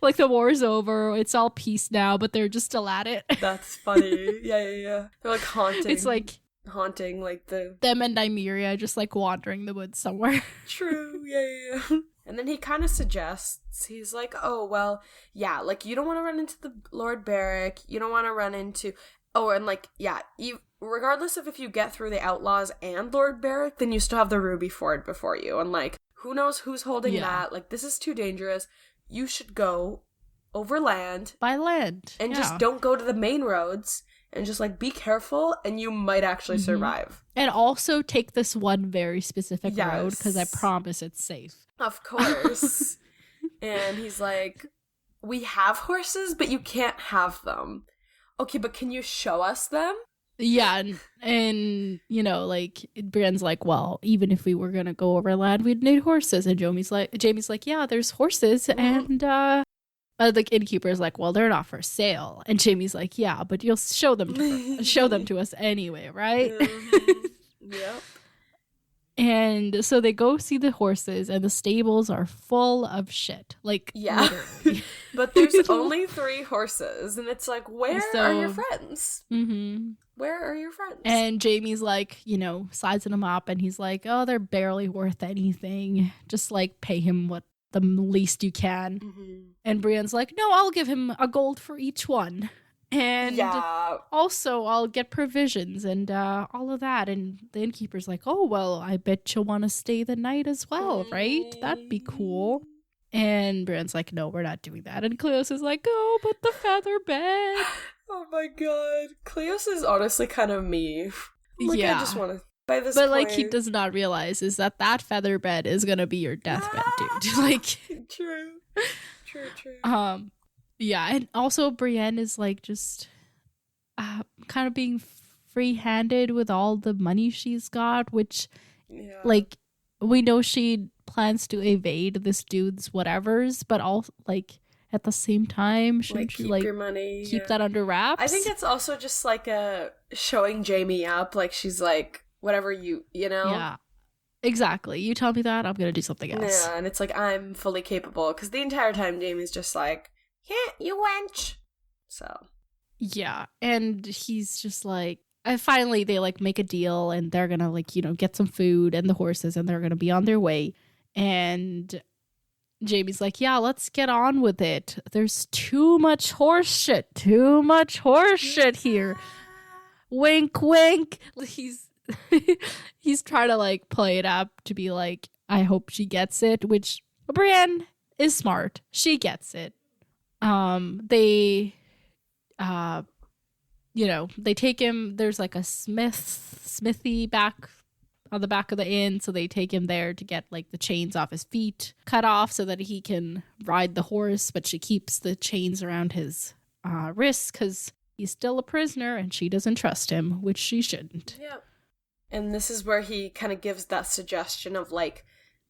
Like, the war's over, it's all peace now, but they're just still at it. That's funny. Yeah. They're, like, haunting. It's, like... Haunting, like, the... Them and Nymeria just, like, wandering the woods somewhere. True, yeah. And then he kind of suggests, he's like, oh, well, yeah, like, you don't want to run into the Lord Beric, you don't want to run into, and like, yeah, regardless of if you get through the Outlaws and Lord Beric, then you still have the Ruby Ford before you, and like, who knows who's holding that, like, this is too dangerous, you should go over land. By land. And just don't go to the main roads, and just, like, be careful, and you might actually survive. And also take this one very specific road, because I promise it's safe. Of course. And he's like, we have horses, but you can't have them. Okay, but can you show us them? Yeah, and you know, like, Brienne's like, well, even if we were gonna go over land, we'd need horses. And Jaime's like, yeah, there's horses, and the innkeeper's like, well, they're not for sale. And Jaime's like, yeah, but you'll show them to us anyway, right? Yep. And so they go see the horses, and the stables are full of shit. Like, literally. But there's only 3 horses, and it's like, where are your friends? Mm-hmm. Where are your friends? And Jaime's like, you know, sizing them up, and he's like, oh, they're barely worth anything. Just, like, pay him what the least you can. Mm-hmm. And Brienne's like, no, I'll give him a gold for each one. And also I'll get provisions and all of that. And the innkeeper's like, oh, well, I bet you'll want to stay the night as well, right? That'd be cool. And Brienne's like, no, we're not doing that. And Cleos is like, oh, but the feather bed. Oh my God. Cleos is honestly kind of me. Like, I just want to, by this But point... like, he does not realize is that feather bed is going to be your deathbed, dude. Like, True. Yeah, and also Brienne is like just kind of being free-handed with all the money she's got, which Yeah. like we know she plans to evade this dude's whatevers, but also like at the same time, shouldn't you keep your money, keep that under wraps? I think it's also just like showing Jaime up, like she's like, whatever you know? Yeah, exactly. You tell me that, I'm gonna do something else. Yeah, and it's like, I'm fully capable, because the entire time Jaime's just like, yeah, you wench. So. Yeah, and he's just like, and finally they like make a deal and they're gonna like, get some food and the horses and they're gonna be on their way. And Jamie's like, yeah, let's get on with it. There's too much horse shit here. Wink, wink. He's he's trying to like play it up to be like, I hope she gets it, which Brienne is smart. She gets it. They they take him. There's like a smithy back on the back of the inn, so they take him there to get like the chains off his feet cut off so that he can ride the horse, but she keeps the chains around his wrists because he's still a prisoner and she doesn't trust him, which she shouldn't. Yeah. And this is where he kind of gives that suggestion of like,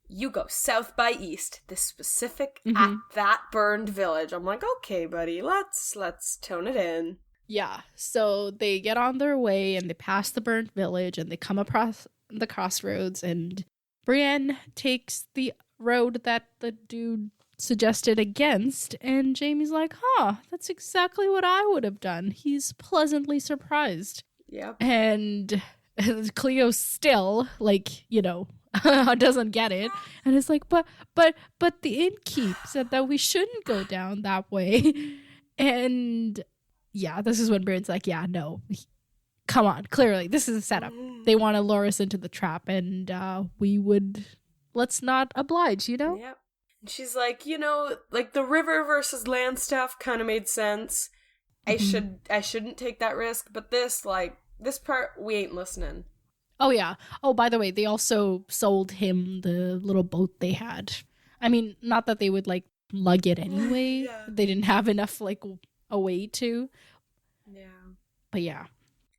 you go south by east, this specific at that burned village. I'm like, okay, buddy, let's tone it in. Yeah, so they get on their way and they pass the burnt village and they come across the crossroads, and Brienne takes the road that the dude suggested against, and Jaime's like, that's exactly what I would have done. He's pleasantly surprised. Yep. And Cleo still, like, doesn't get it, and it's like, but the innkeep said that we shouldn't go down that way. And yeah, this is when Brienne's like, yeah, no, come on, clearly this is a setup. They want to lure us into the trap, and let's not oblige, Yep. And she's like, like the river versus land stuff kind of made sense. I shouldn't take that risk, but this part, we ain't listening. Oh, yeah. Oh, by the way, they also sold him the little boat they had. I mean, not that they would, like, lug it anyway. Yeah. They didn't have enough, like, a way to. Yeah. But, yeah.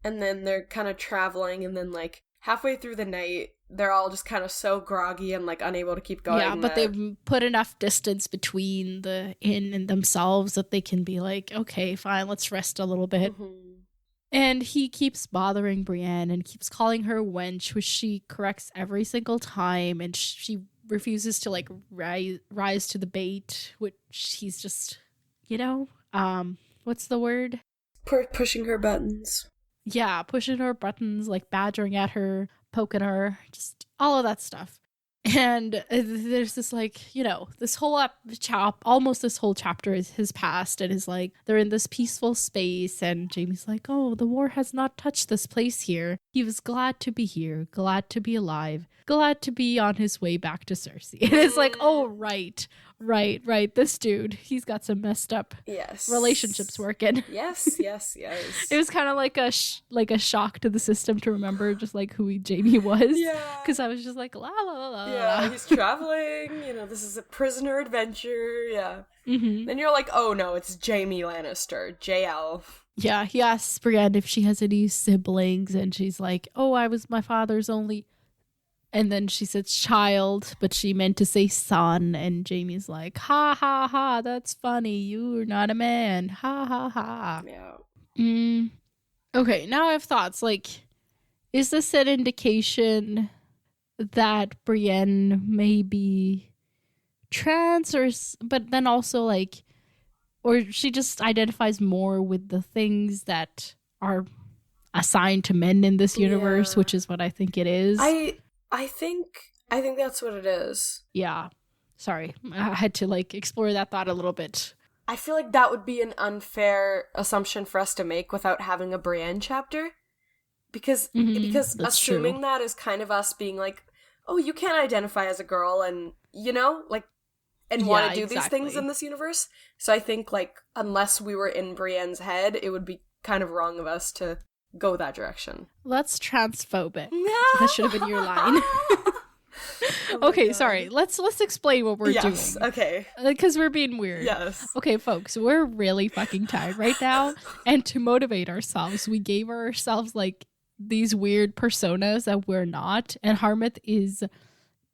And then they're kind of traveling, and then, like, halfway through the night, they're all just kind of so groggy and, like, unable to keep going. Yeah, but they've put enough distance between the inn and themselves that they can be like, okay, fine, let's rest a little bit. And he keeps bothering Brienne and keeps calling her wench, which she corrects every single time. And she refuses to, like, rise to the bait, which he's just, what's the word? Pushing her buttons. Yeah, pushing her buttons, like badgering at her, poking her, just all of that stuff. And there's this, like, this whole almost this whole chapter is his past, and is like, they're in this peaceful space, and Jaime's like, oh, the war has not touched this place here. He was glad to be here, glad to be alive, glad to be on his way back to Cersei. And it's like, oh, right. This dude, he's got some messed up relationships working. Yes. It was kind of like a shock to the system to remember just like who Jaime was. Yeah. Because I was just like, la la la la. Yeah, he's traveling. This is a prisoner adventure. Yeah. Then you're like, oh no, it's Jaime Lannister, JL. Yeah, he asks Brienne if she has any siblings, and she's like, oh, I was my father's only. And then she says child, but she meant to say son. And Jaime's like, ha, ha, ha, that's funny. You're not a man. Ha, ha, ha. Yeah. Okay, now I have thoughts. Like, is this an indication that Brienne may be trans? But then also, like, or she just identifies more with the things that are assigned to men in this universe, which is what I think it is. I think that's what it is. Yeah. Sorry. I had to, like, explore that thought a little bit. I feel like that would be an unfair assumption for us to make without having a Brienne chapter. Because assuming that is kind of us being like, oh, you can't identify as a girl and, and want to do these things in this universe. So I think, like, unless we were in Brienne's head, it would be kind of wrong of us to go that direction. That's transphobic. No! That should have been your line. my Okay, God. sorry. Let's explain what we're doing. Yes, okay. Because we're being weird. Yes. Okay, folks, we're really fucking tired right now. And to motivate ourselves, we gave ourselves like these weird personas that we're not. And Harmouth is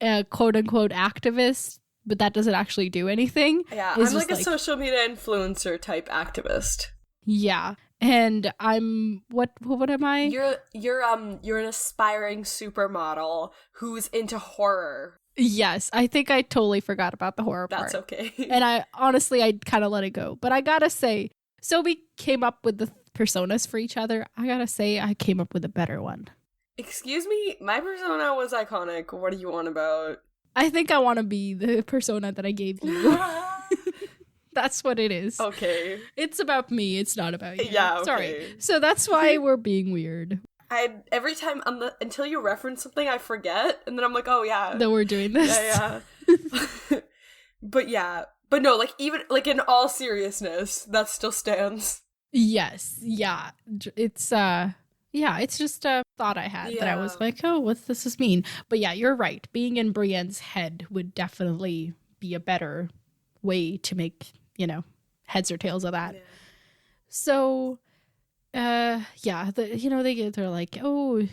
a quote unquote activist, but that doesn't actually do anything. Yeah, It's I'm just like a social media influencer type activist. Yeah. And I'm what am I? You're an aspiring supermodel who's into horror. Yes, I think I totally forgot about the horror part. That's okay. And I kind of let it go. But I gotta say, so we came up with the personas for each other. I gotta say, I came up with a better one. Excuse me, my persona was iconic. What do you want about? I think I want to be the persona that I gave you. That's what it is. Okay. It's about me. It's not about you. Yeah, okay. Sorry. So that's why we're being weird. Every time until you reference something, I forget, and then I'm like, oh yeah, that we're doing this. Yeah. But no, like even like in all seriousness, that still stands. Yes. Yeah. It's it's just a thought I had that I was like, oh, what does this mean? But yeah, you're right. Being in Brienne's head would definitely be a better way to make, heads or tails of that. Yeah. So, they're like, oh,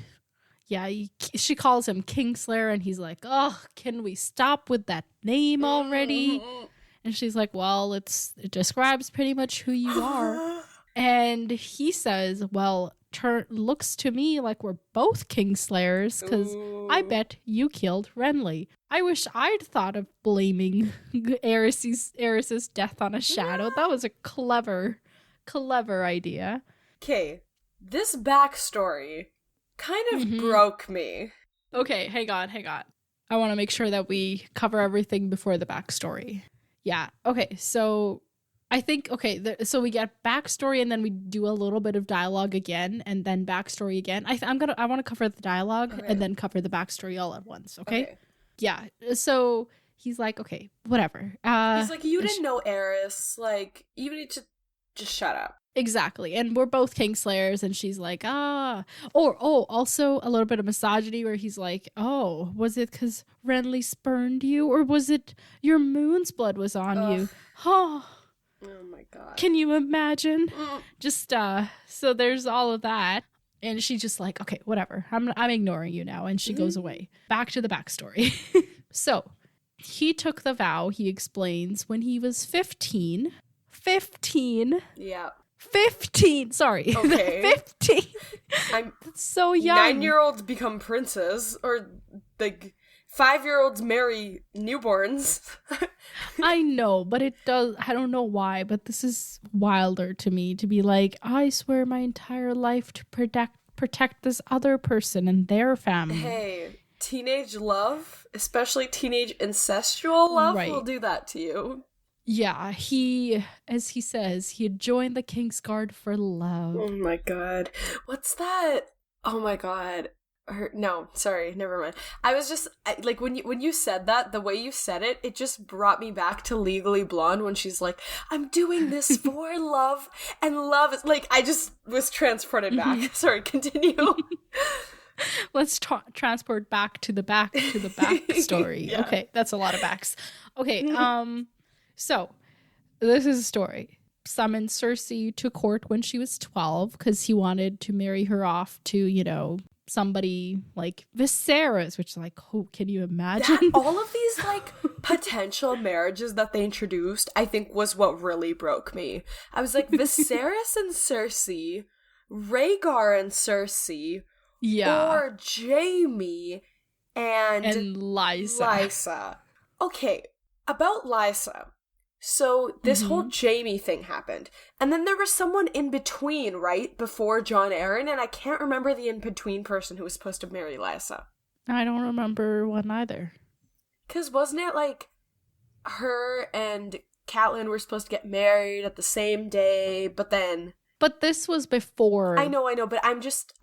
yeah, she calls him Kingslayer, and he's like, oh, can we stop with that name already? And she's like, well, it describes pretty much who you are. And he says, well, looks to me like we're both Kingslayers, because I bet you killed Renly. I wish I'd thought of blaming Aerys's death on a shadow. That was a clever idea. Okay, this backstory kind of broke me. Okay, hang on. I want to make sure that we cover everything before the backstory. Yeah, okay, so I think, so we get backstory and then we do a little bit of dialogue again and then backstory again. I want to cover the dialogue and then cover the backstory all at once, okay? Yeah, so he's like, okay, whatever. He's like, you didn't know Aerys, like, you need to just shut up. Exactly, and we're both Kingslayers, and she's like, also a little bit of misogyny where he's like, oh, was it because Renly spurned you, or was it your moon's blood was on you? Oh my God. Can you imagine? Just, so there's all of that. And she's just like, okay, whatever. I'm ignoring you now. And she goes away. Back to the backstory. So, he took the vow, he explains, when he was 15. 15? Yeah. 15! Sorry. Okay. 15! That's so young. 9-year-olds become princes. Or, like, 5-year-olds marry newborns. I know, but it does. I don't know why, but this is wilder to me to be like, I swear my entire life to protect this other person and their family. Hey, teenage love, especially teenage incestual love, will do that to you. Yeah, as he says, he had joined the Kingsguard for love. Oh my God. What's that? Oh my God. No, sorry, never mind. I was just like, when you said that, the way you said it, it just brought me back to Legally Blonde when she's like, I'm doing this for love, and love is like, I just was transported back. Sorry, continue. Let's transport back to the back story. Yeah. Okay, that's a lot of backs. Okay, so this is a story. Summoned Cersei to court when she was 12 because he wanted to marry her off to, somebody like Viserys, which is like, oh, can you imagine? All of these like potential marriages that they introduced, I think was what really broke me. I was like, Viserys and Cersei, Rhaegar and Cersei, or Jaime and Lysa. Okay, about Lysa. So this whole Jaime thing happened. And then there was someone in between, right? Before Jon Arryn, and I can't remember the in-between person who was supposed to marry Lysa. I don't remember one either. Because wasn't it like her and Catelyn were supposed to get married at the same day, but then... But this was before... I know, but I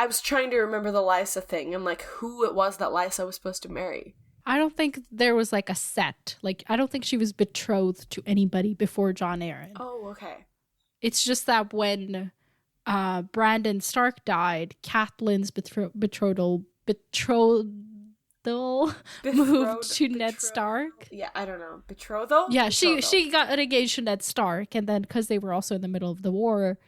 was trying to remember the Lysa thing and like who it was that Lysa was supposed to marry. I don't think there was like a set. Like, I don't think she was betrothed to anybody before Jon Arryn. Oh, okay. It's just that when Brandon Stark died, Catelyn's betrothal betrothal moved to Ned Stark. Yeah, I don't know. Betrothal? Yeah, Betrothal. she got engaged to Ned Stark, and then because they were also in the middle of the war,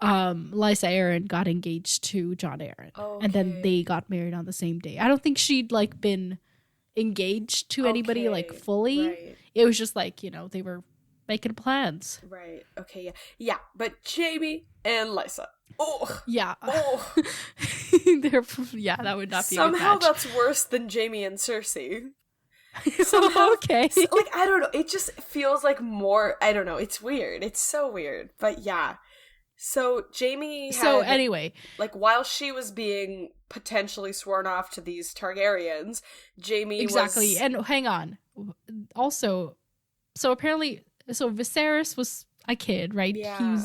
Lysa Arryn got engaged to Jon Arryn. Okay. And then they got married on the same day. I don't think she'd like been engaged to anybody like fully. Right. It was just like, they were making plans. Right. Okay, yeah. Yeah, but Jaime and Lysa. Oh. Yeah. Oh. Yeah, that would not be Somehow a good match. that's worse than Jaime and Cersei. Okay. Like, I don't know. It just feels like more, I don't know. It's weird. It's so weird. But yeah. So Jaime had, anyway, like, while she was being potentially sworn off to these Targaryens, Jaime exactly. And hang on. Also, so apparently, Viserys was a kid, right? Yeah.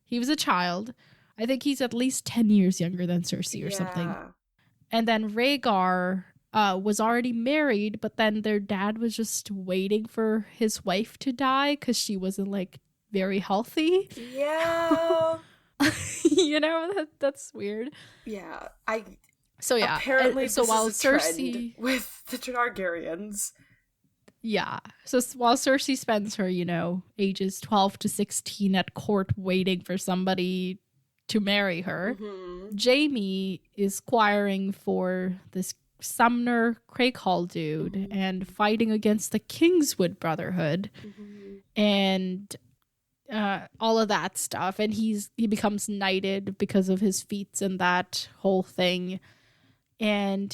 He was a child. I think he's at least 10 years younger than Cersei or something. And then Rhaegar was already married, but then their dad was just waiting for his wife to die because she wasn't like very healthy. Yeah. That's weird. Yeah. Apparently so while is a Cersei with the Targaryens. Yeah. So while Cersei spends her, ages 12 to 16 at court waiting for somebody to marry her, Jaime is squiring for this Sumner Craighall dude and fighting against the Kingswood Brotherhood and all of that stuff. And he becomes knighted because of his feats and that whole thing. And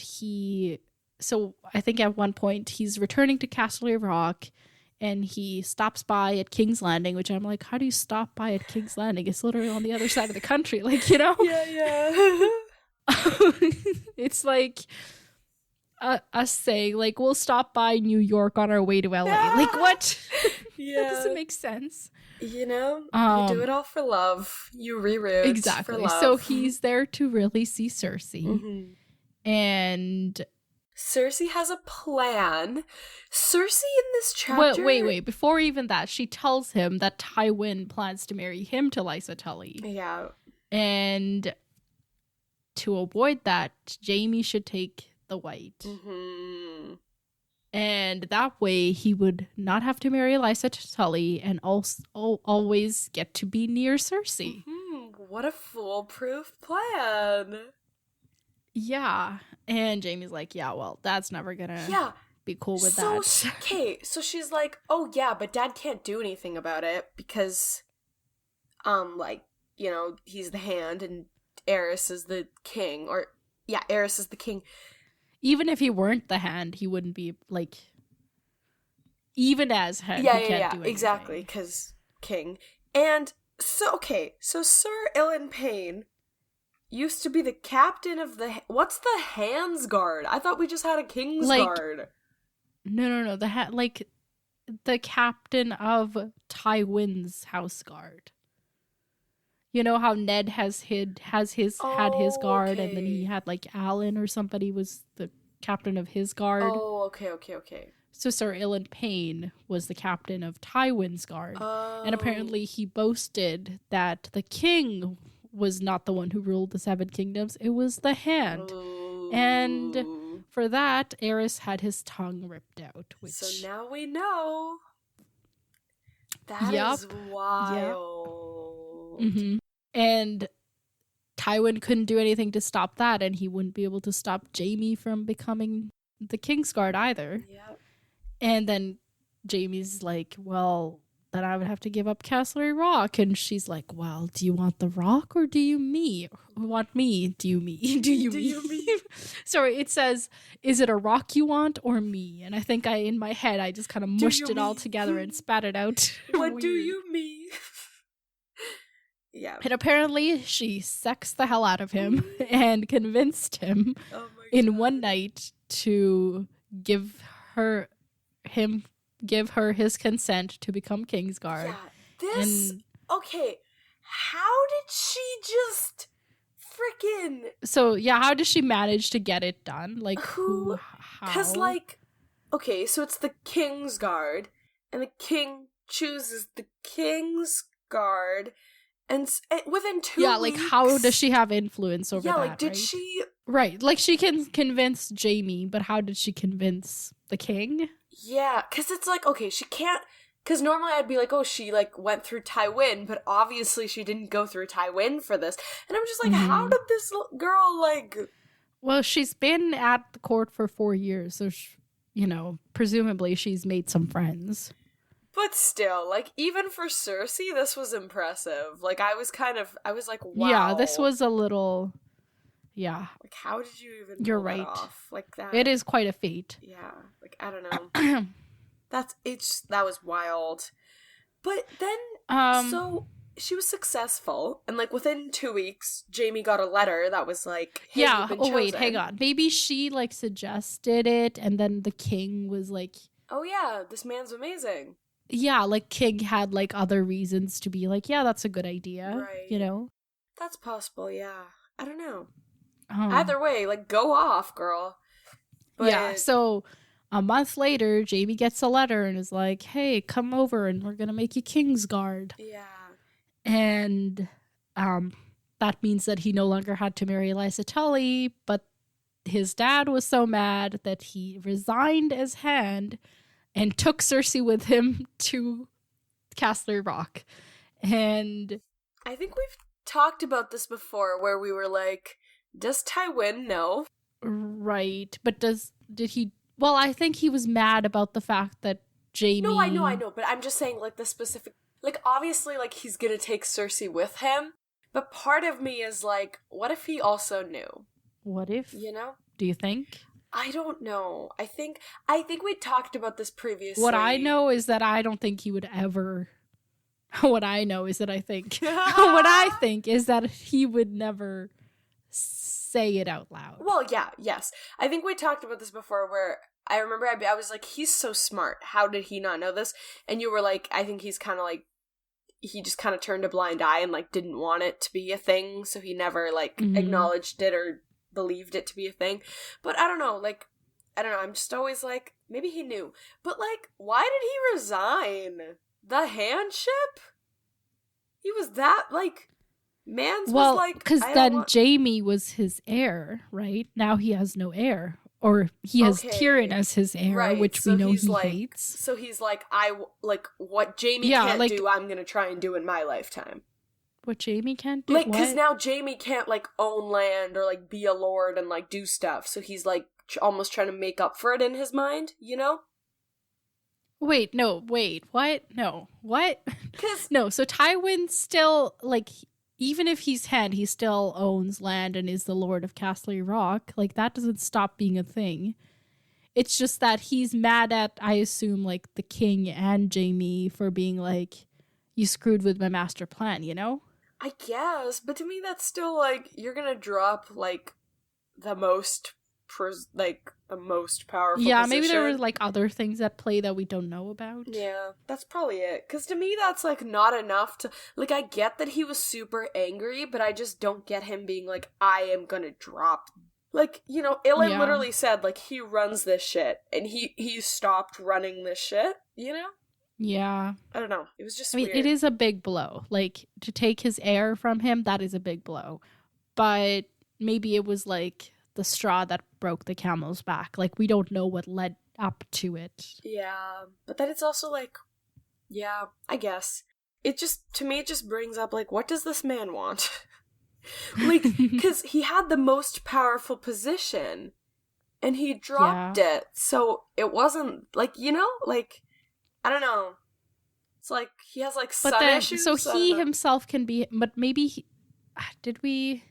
so I think at one point he's returning to Castle Rock and he stops by at King's Landing, which I'm like, how do you stop by at King's Landing? It's literally on the other side of the country. Like, Yeah. It's like us saying, like, we'll stop by New York on our way to LA. Like, what? Yeah. That doesn't make sense. You do it all for love. You reroute. Exactly. For love. So he's there to really see Cersei. And Cersei has a plan. Cersei in this chapter... Wait. Before even that, she tells him that Tywin plans to marry him to Lysa Tully. Yeah. And to avoid that, Jaime should take the White. And that way, he would not have to marry Lysa Tully and also always get to be near Cersei. What a foolproof plan. Yeah. And Jaime's like, yeah, well, that's never gonna be cool with that. Okay, so she's like, oh yeah, but Dad can't do anything about it because, he's the hand and Aerys is the king. Aerys is the king. Even if he weren't the hand, he wouldn't be, like, even as hand, he can't do anything. Exactly, because king. And, so Sir Ilyn Payne used to be the captain of what's the Hands Guard? I thought we just had a King's Guard. No. The captain of Tywin's house guard. You know how Ned had his guard, and then he had like Alan or somebody was the captain of his guard. Oh, okay. So Sir Ilyn Payne was the captain of Tywin's guard, and apparently he boasted that the king was not the one who ruled the Seven Kingdoms; it was the Hand, and for that, Aerys had his tongue ripped out. So now we know. That is wild. Yep. And Tywin couldn't do anything to stop that, and he wouldn't be able to stop Jaime from becoming the Kingsguard either. Yep. And then Jaime's like, well, then I would have to give up Castle Rock. And she's like, well, do you want the rock or do you me? Want me? Do you me? Do you me? Sorry, it says, is it a rock you want or me? And I think in my head, I just kind of mushed it all together and spat it out. What do you mean? Yeah. And apparently she sexed the hell out of him and convinced him in one night to give her his consent to become Kingsguard. Yeah, okay, how did she just freaking... So, yeah, how does she manage to get it done? Like, how? Because, okay, so it's the Kingsguard, and the king chooses the Kingsguard, And within 2 Yeah, weeks... like, how does she have influence over that, Yeah, like, did right? she... Right, like, she can convince Jaime, but how did she convince the king? Yeah, because it's like, okay, she can't... Because normally I'd be like, oh, she, like, went through Tywin, but obviously she didn't go through Tywin for this. And I'm just like, how did this girl, like... Well, she's been at the court for 4 years, so, presumably she's made some friends. But still, like, even for Cersei, this was impressive. Like, I was like, wow. Yeah, this was a little... Yeah. Like, how did you even You're pull that right. off? Like, that... It is quite a feat. Yeah, like, I don't know. That was wild. But then, so, she was successful, and, like, within 2 weeks, Jaime got a letter that was like, hey, yeah, you've been chosen. Wait, hang on. Maybe she, like, suggested it, and then the king was like... Oh, yeah, this man's amazing. Yeah, like, king had, like, other reasons to be like, yeah, that's a good idea, right. That's possible, yeah. I don't know. Either way, like, go off, girl. But... Yeah, so a month later, Jaime gets a letter and is like, hey, come over and we're gonna make you Kingsguard. Yeah. And that means that he no longer had to marry Lysa Tully, but his dad was so mad that he resigned as Hand and took Cersei with him to Castle Rock. And I think we've talked about this before, where we were like, does Tywin know? Right, but did he... Well, I think he was mad about the fact that Jaime... No, I know, but I'm just saying, like, the specific... Like, obviously, like, he's gonna take Cersei with him, but part of me is like, what if he also knew? What if? You know? Do you think? I don't know. I think we talked about this previously. What I know is that I don't think he would ever... What I know is that I think... What I think is that he would never say it out loud. Well, yeah, yes. I think we talked about this before, where I remember I was like, he's so smart. How did he not know this? And you were like, I think he's kind of like, he just kind of turned a blind eye and, like, didn't want it to be a thing, so he never, like, acknowledged it or believed it to be a thing. But I don't know, like, I'm just always like, maybe he knew. But, like, why did he resign? The handship? He was that, like, Mans was like... because then Jaime was his heir, right? Now he has no heir. Or he has Tyrion as his heir, right, which so we know he hates. So he's like, what Jaime can't do, I'm gonna try and do in my lifetime. What Jaime can't do? Like, because now Jaime can't, like, own land or, like, be a lord and, like, do stuff. So he's, like, almost trying to make up for it in his mind, you know? What? No, what? No, so Tywin still, like... Even if he's Hand, he still owns land and is the Lord of Castle Rock. Like, that doesn't stop being a thing. It's just that he's mad at, I assume, like, the king and Jaime for being like, you screwed with my master plan, you know? I guess, but to me that's still, like, you're gonna drop, like, the most powerful Yeah, position. Maybe there were, like, other things at play that we don't know about. Yeah, that's probably it. Because to me, that's, like, not enough to... Like, I get that he was super angry, but I just don't get him being like, I am gonna drop... Like, you know, Ilyn literally said, like, he runs this shit, and he stopped running this shit, you know? Yeah. I don't know. It was just weird. It is a big blow. Like, to take his heir from him, that is a big blow. But maybe it was, like... the straw that broke the camel's back. Like, we don't know what led up to it. Yeah, but then it's also like, yeah, I guess. It just, to me, it just brings up, like, what does this man want? Like, because he had the most powerful position, and he dropped it, so it wasn't, like, you know? Like, I don't know. It's like, he has, like, son issues. So he himself can be, but maybe, did we...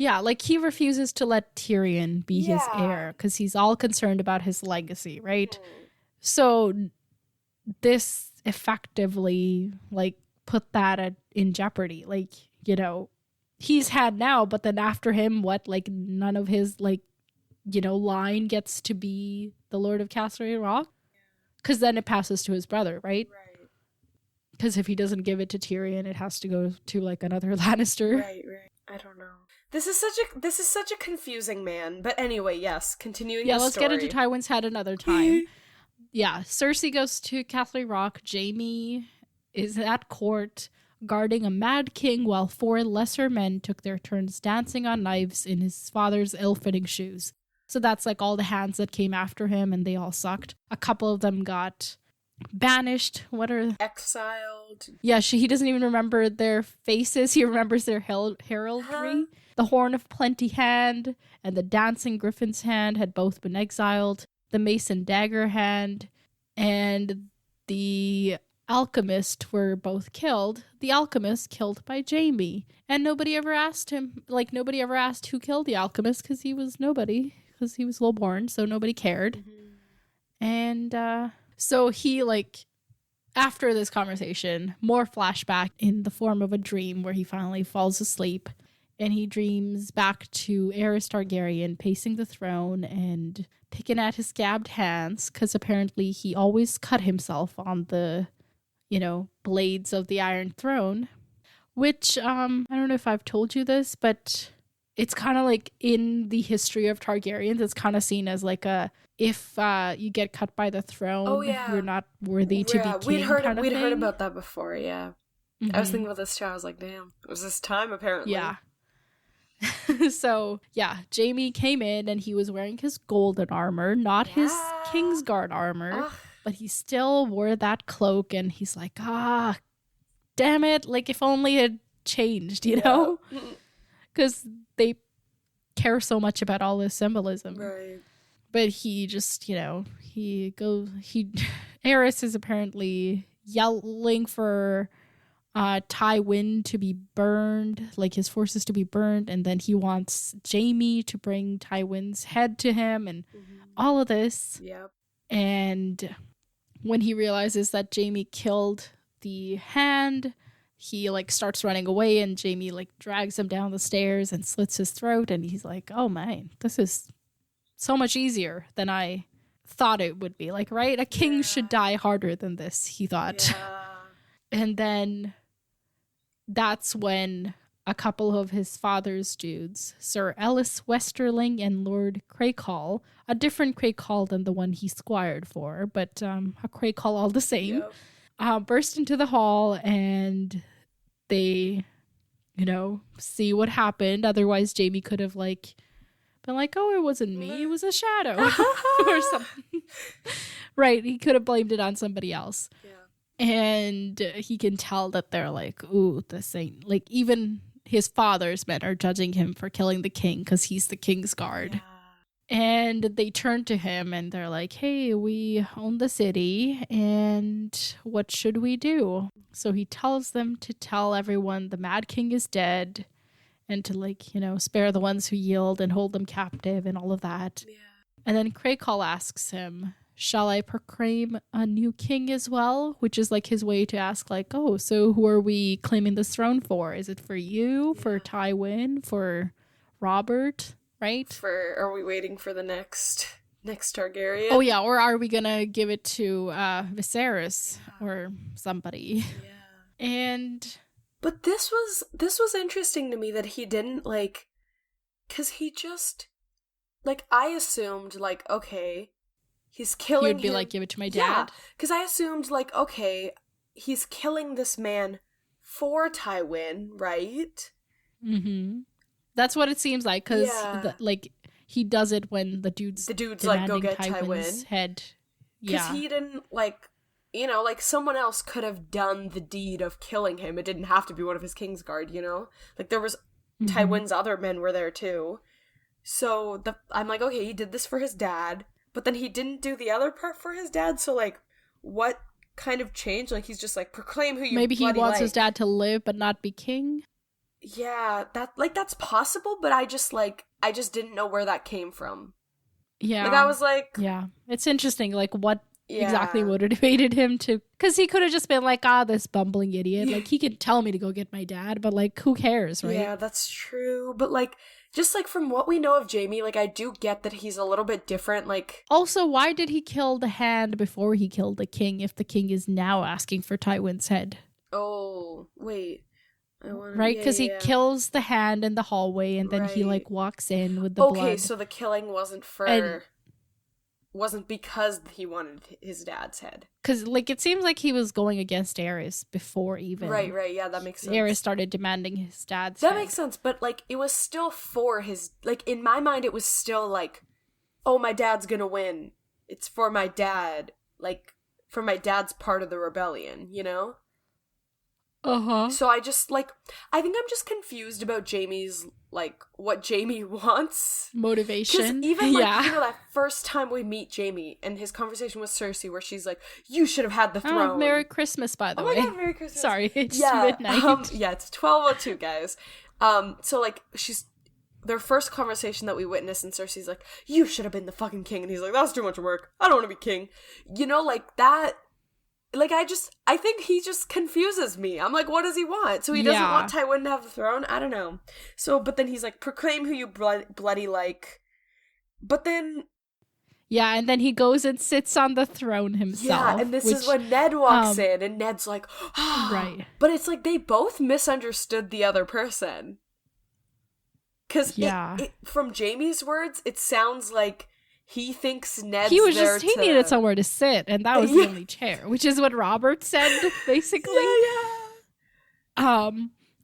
Yeah, like, he refuses to let Tyrion be his heir because he's all concerned about his legacy, right? So this effectively, like, put that in jeopardy. Like, you know, he's Hand now, but then after him, what? Like, none of his, like, you know, line gets to be the Lord of Castle Rock? Because then it passes to his brother, right? Right. Because if he doesn't give it to Tyrion, it has to go to, like, another Lannister. Right. I don't know. This is such a confusing man. But anyway, yes, continuing the story. Yeah, let's get into Tywin's head another time. Yeah, Cersei goes to Castle Rock. Jaime is at court. guarding a mad king while 4 lesser men took their turns dancing on knives in his father's ill-fitting shoes. So that's like all the hands that came after him, and they all sucked. A couple of them got banished. What are... Exiled. Yeah, he doesn't even remember their faces. He remembers their heraldry. The Horn of Plenty hand and the Dancing Griffin's hand had both been exiled. The Mason Dagger hand and the Alchemist were both killed. The Alchemist killed by Jaime. And nobody ever asked him, like, nobody ever asked who killed the Alchemist, because he was nobody, because he was lowborn, so nobody cared. And so he, like, after this conversation, more flashback in the form of a dream where he finally falls asleep. And he dreams back to Aerys Targaryen pacing the throne and picking at his scabbed hands, because apparently he always cut himself on the, blades of the Iron Throne. Which, I don't know if I've told you this, but it's kind of like in the history of Targaryens, it's kind of seen as like if you get cut by the throne, you're not worthy to be king. We'd heard about that before, yeah. Mm-hmm. I was thinking about this too. I was like, damn, it was this time apparently. Yeah. So, yeah, Jaime came in and he was wearing his golden armor, not his Kingsguard armor, but he still wore that cloak, and he's like, damn it, like if only it changed, you know? Because they care so much about all this symbolism. Right. But he just, Aerys is apparently yelling for Tywin to be burned, like his forces to be burned, and then he wants Jaime to bring Tywin's head to him, and all of this. Yep. And when he realizes that Jaime killed the hand, he like starts running away, and Jaime like drags him down the stairs and slits his throat, and he's like, oh man, this is so much easier than I thought it would be. Like, right? A king should die harder than this, he thought. Yeah. And then that's when a couple of his father's dudes, Sir Ellis Westerling and Lord Craycall, a different Craycall than the one he squired for, but a Craycall all the same, burst into the hall, and they, see what happened. Otherwise, Jaime could have, like, been like, oh, it wasn't me, it was a shadow, or something. Right, he could have blamed it on somebody else. Yeah. And he can tell that they're like, ooh, this ain't, like, even his father's men are judging him for killing the king because he's the king's guard. Yeah. And they turn to him and they're like, hey, we own the city, and what should we do? So he tells them to tell everyone the Mad King is dead, and to, like, spare the ones who yield and hold them captive and all of that. Yeah. And then Craycall asks him, shall I proclaim a new king as well? Which is like his way to ask, like, oh, so who are we claiming this throne for? Is it for you, for Tywin, for Robert, right? Are we waiting for the next Targaryen? Oh yeah, or are we gonna give it to Viserys or somebody? Yeah. And but this was interesting to me that he didn't, like, because he just, like, I assumed, like, okay, he's killing him. You'd be like, give it to my dad? Yeah, because I assumed, like, okay, he's killing this man for Tywin, right? Mm-hmm. That's what it seems like, because, like, he does it when the dude's like, go get Tywin's Tywin. Head. Because he didn't, like, like, someone else could have done the deed of killing him. It didn't have to be one of his Kingsguard, Like, there was Tywin's other men were there, too. So, I'm like, okay, he did this for his dad, but then he didn't do the other part for his dad, so, like, what kind of change? Like, he's just like, proclaim who you Maybe he wants like. his dad to live but not be king? Yeah, that's possible, but I just didn't know where that came from. Yeah. Like, I was like... Yeah. It's interesting, like, what exactly motivated him to... Because he could have just been like, this bumbling idiot. Like, he could tell me to go get my dad, but, like, who cares, right? Yeah, that's true. But, like, just, like, from what we know of Jaime, like, I do get that he's a little bit different, like... Also, why did he kill the hand before he killed the king if the king is now asking for Tywin's head? Oh, wait... Right, because he kills the hand in the hallway, and then he, like, walks in with the blood. Okay, so the killing wasn't for... wasn't because he wanted his dad's head. Because, like, it seems like he was going against Aerys before even. Right, yeah, that makes sense. Aerys started demanding his dad's That head. makes sense, but, like, it was still for his, like, in my mind, it was still, like, oh, my dad's gonna win. It's for my dad, like, for my dad's part of the rebellion, you know? Uh-huh. So I just, like, I think I'm just confused about Jaime's, like, what Jaime wants. Motivation. Because even, like, yeah. you know, that first time we meet Jaime and his conversation with Cersei where she's like, you should have had the throne. Oh, Merry Christmas, by the way. Oh my god, Merry Christmas. Sorry, it's midnight. Yeah, it's 12:02, guys. So, like, their first conversation that we witnessed, and Cersei's like, you should have been the fucking king. And he's like, that's too much work. I don't want to be king. You know, like, that... Like, I think he just confuses me. I'm like, what does he want? So he doesn't want Tywin to have the throne? I don't know. So, but then he's like, proclaim who you bloody like. But then... Yeah, and then he goes and sits on the throne himself. Yeah, and this is when Ned walks in, and Ned's like, oh. Right. But it's like they both misunderstood the other person. Because from Jaime's words, it sounds like he thinks Ned's he needed somewhere to sit, and that was the only chair, which is what Robert said, basically. Yeah.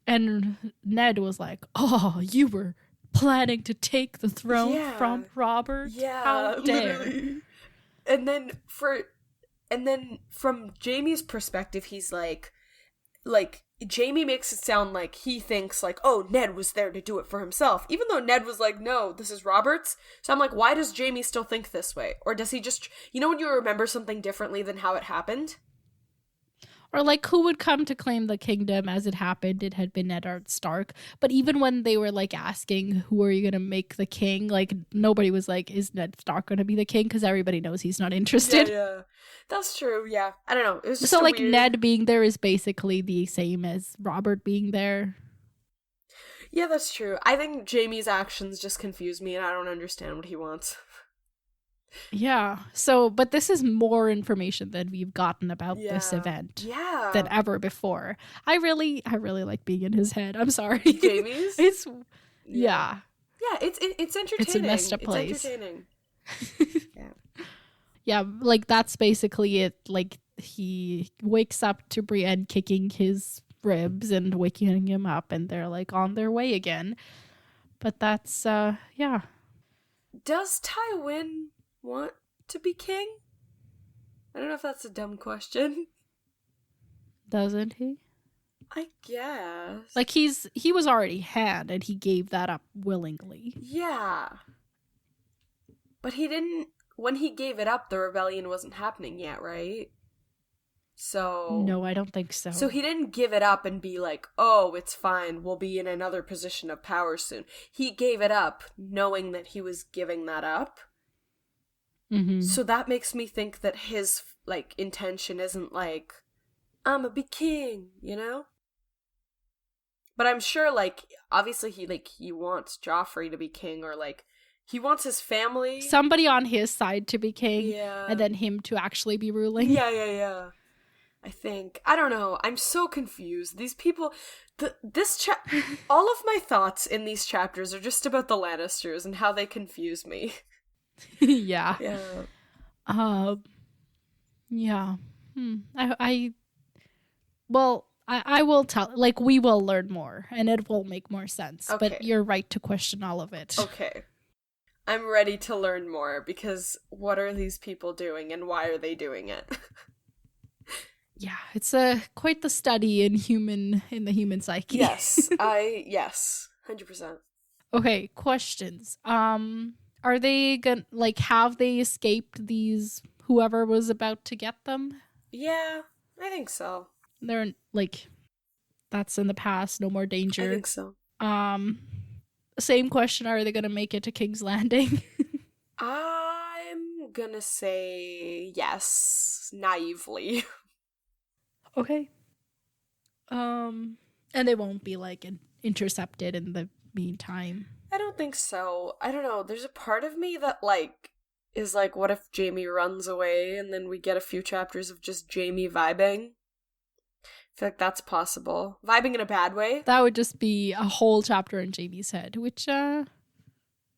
And Ned was like, "Oh, you were planning to take the throne from Robert? Yeah, how dare!" Literally. And then from Jaime's perspective, he's like Jaime makes it sound like he thinks like, oh, Ned was there to do it for himself, even though Ned was like, no, this is Robert's. So I'm like, why does Jaime still think this way? Or does he just, you know, when you remember something differently than how it happened? Or like, who would come to claim the kingdom as it happened? It had been Ned Stark. But even when they were like asking, who are you going to make the king? Like, nobody was like, is Ned Stark going to be the king? Because everybody knows he's not interested. Yeah. That's true, yeah. I don't know. It was just so like weird... Ned being there is basically the same as Robert being there. Yeah, that's true. I think Jaime's actions just confuse me and I don't understand what he wants. Yeah. So, but this is more information than we've gotten about this event than ever before. I really like being in his head. I'm sorry. Jaime's? It's yeah. Yeah, it's entertaining. It's a messed up place. It's entertaining. Yeah. Yeah, like that's basically it. Like he wakes up to Brienne kicking his ribs and waking him up, and they're like on their way again. But that's yeah. Does Tywin want to be king? I don't know if that's a dumb question. Doesn't he? I guess. Like he was already had, and he gave that up willingly. Yeah. But he didn't. When he gave it up, the rebellion wasn't happening yet, right? So... No, I don't think so. So he didn't give it up and be like, oh, it's fine, we'll be in another position of power soon. He gave it up knowing that he was giving that up. Mm-hmm. So that makes me think that his, like, intention isn't like, I'm a big king, you know? But I'm sure, like, obviously he wants Joffrey to be king, or, like, he wants his family. Somebody on his side to be king, and then him to actually be ruling. Yeah. I think. I don't know. I'm so confused. These people... all of my thoughts in these chapters are just about the Lannisters and how they confuse me. Yeah. Yeah. Yeah. I will tell, like, we will learn more, and it will make more sense. Okay. But you're right to question all of it. Okay. I'm ready to learn more, because what are these people doing, and why are they doing it? Yeah, it's quite the study in the human psyche. Yes, 100%. Okay, questions. Are they gonna, like, have they escaped these, whoever was about to get them? Yeah, I think so. They're, like, that's in the past, no more danger. I think so. Same question, are they gonna make it to King's Landing? I'm gonna say yes, naively. Okay. And they won't be, like, intercepted in the meantime. I don't think so. I don't know. There's a part of me that, like, is like, what if Jaime runs away and then we get a few chapters of just Jaime vibing? I feel like that's possible. Vibing in a bad way. That would just be a whole chapter in Jaime's head, which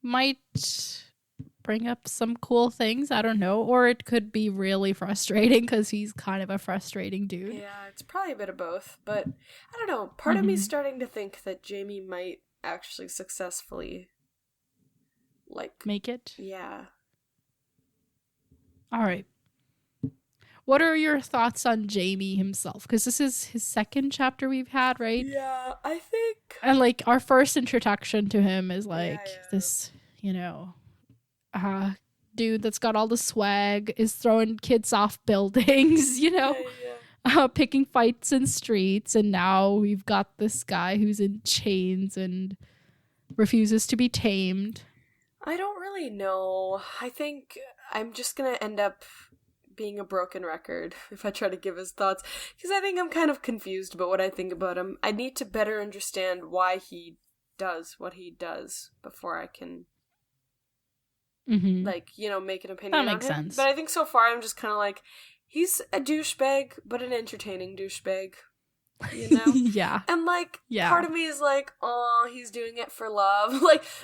might bring up some cool things. I don't know. Or it could be really frustrating because he's kind of a frustrating dude. Yeah, it's probably a bit of both. But I don't know. Part of me's starting to think that Jaime might actually successfully, like... Make it? Yeah. All right. What are your thoughts on Jaime himself? Because this is his second chapter we've had, right? Yeah, I think... And, like, our first introduction to him is, like, this, you know, dude that's got all the swag, is throwing kids off buildings, you know, picking fights in streets. And now we've got this guy who's in chains and refuses to be tamed. I don't really know. I think I'm just going to end up being a broken record if I try to give his thoughts, because I think I'm kind of confused about what I think about him. I need to better understand why he does what he does before I can like, you know, make an opinion on him. That makes sense. But I think so far I'm just kind of like, he's a douchebag, but an entertaining douchebag, you know? Yeah. And like, part of me is like, oh, he's doing it for love.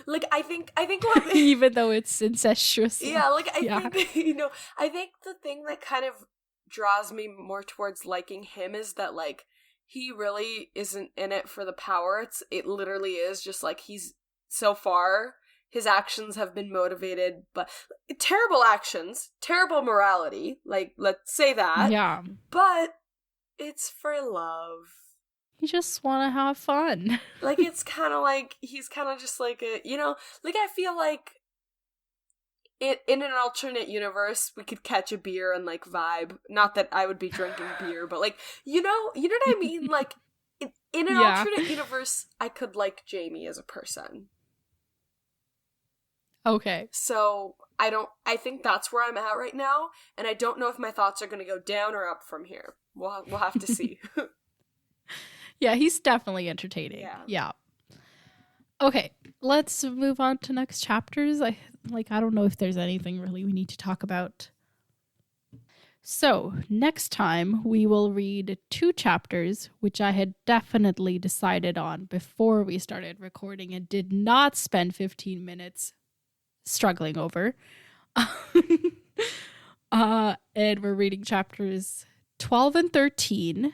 like I think what even though it's incestuous. Yeah, like I think, you know, I think the thing that kind of draws me more towards liking him is that, like, he really isn't in it for the power. It literally is just like, he's so far his actions have been motivated but terrible actions, terrible morality, like, let's say that. Yeah. But it's for love. You just want to have fun. Like, it's kind of like, he's kind of just like a, you know, like, I feel like in an alternate universe, we could catch a beer and, like, vibe. Not that I would be drinking beer, but, like, you know what I mean? Like, in an alternate universe, I could like Jaime as a person. Okay. So, I think that's where I'm at right now, and I don't know if my thoughts are going to go down or up from here. We'll have to see. Yeah, he's definitely entertaining. Yeah. Okay, let's move on to next chapters. I don't know if there's anything really we need to talk about. So, next time we will read 2 chapters, which I had definitely decided on before we started recording and did not spend 15 minutes struggling over. And we're reading chapters 12 and 13.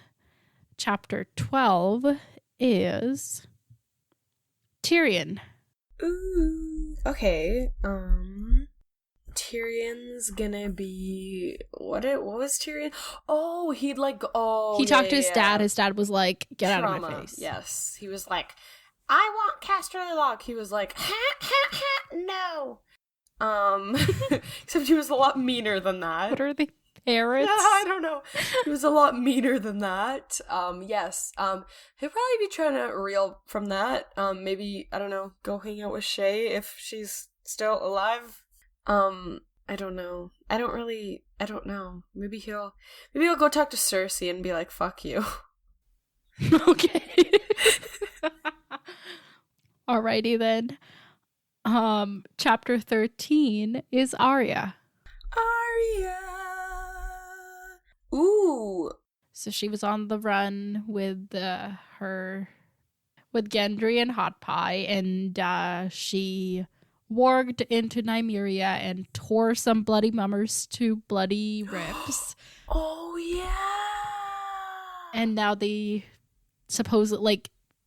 Chapter 12 is Tyrion. Ooh. Okay. Tyrion's gonna be what was Tyrion? Oh, he talked to his dad. His dad was like, "Get out of my face." Yes. He was like, "I want Casterly Lock." He was like, "Ha ha ha, no." Except he was a lot meaner than that. What are the parrots? I don't know. He was a lot meaner than that. Yes. He'll probably be trying to reel from that. Maybe, I don't know, go hang out with Shay if she's still alive. I don't know. I don't know. Maybe he'll go talk to Cersei and be like, "Fuck you." Okay. Alrighty then. Chapter 13 is Arya. Ooh. So she was on the run with with Gendry and Hot Pie, and she warged into Nymeria and tore some bloody mummers to bloody rips. Oh yeah. And now they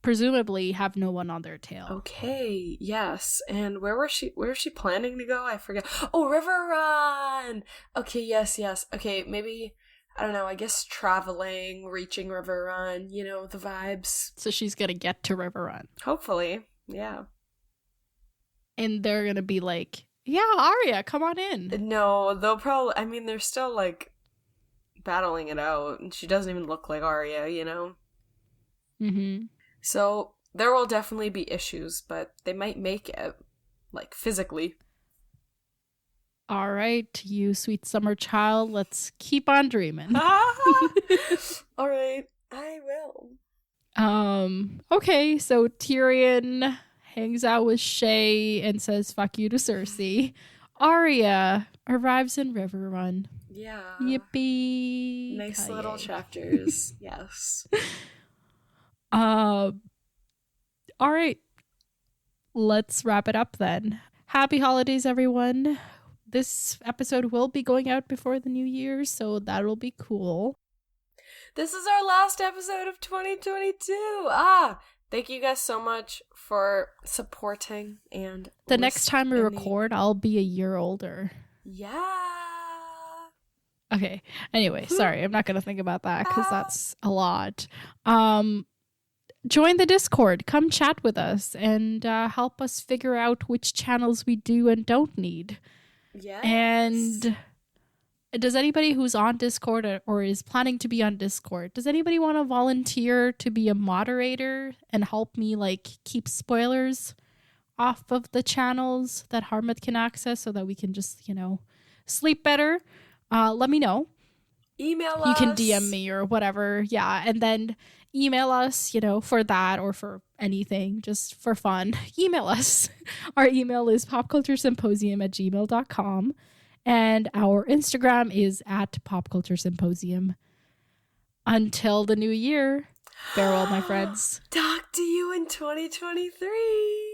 presumably have no one on their tail. Okay, yes. And where is she planning to go? I forget. Oh, River Run! Okay, yes. Okay, maybe, I don't know, I guess traveling, reaching River Run, you know, the vibes. So she's gonna get to River Run. Hopefully, yeah. And they're gonna be like, "Yeah, Arya, come on in." No, they'll probably, I mean, they're still, like, battling it out, and she doesn't even look like Arya, you know? Mm-hmm. So there will definitely be issues, but they might make it, like, physically. All right, you sweet summer child, let's keep on dreaming. All right, I will. Okay, so Tyrion hangs out with Shay and says "fuck you" to Cersei. Arya arrives in River Run. Yeah. Yippee! Nice little chapters. Yes. All right. Let's wrap it up then. Happy holidays, everyone. this episode will be going out before the new year, so that'll be cool. This is our last episode of 2022. Thank you guys so much for supporting and the next time we record, I'll be a year older. Yeah. Okay. Anyway, sorry. I'm not going to think about that because that's a lot. Join the Discord. Come chat with us and help us figure out which channels we do and don't need. Yes. And does anybody who's on Discord or is planning to be on Discord, does anybody want to volunteer to be a moderator and help me like keep spoilers off of the channels that Harmut can access so that we can just, sleep better? Let me know. Email us. You can DM me or whatever. Yeah. And then email us, for that or for anything, just for fun. Email us. Our email is popculturesymposium@gmail.com. And our Instagram is @popculturesymposium. Until the new year, farewell, my friends. Talk to you in 2023.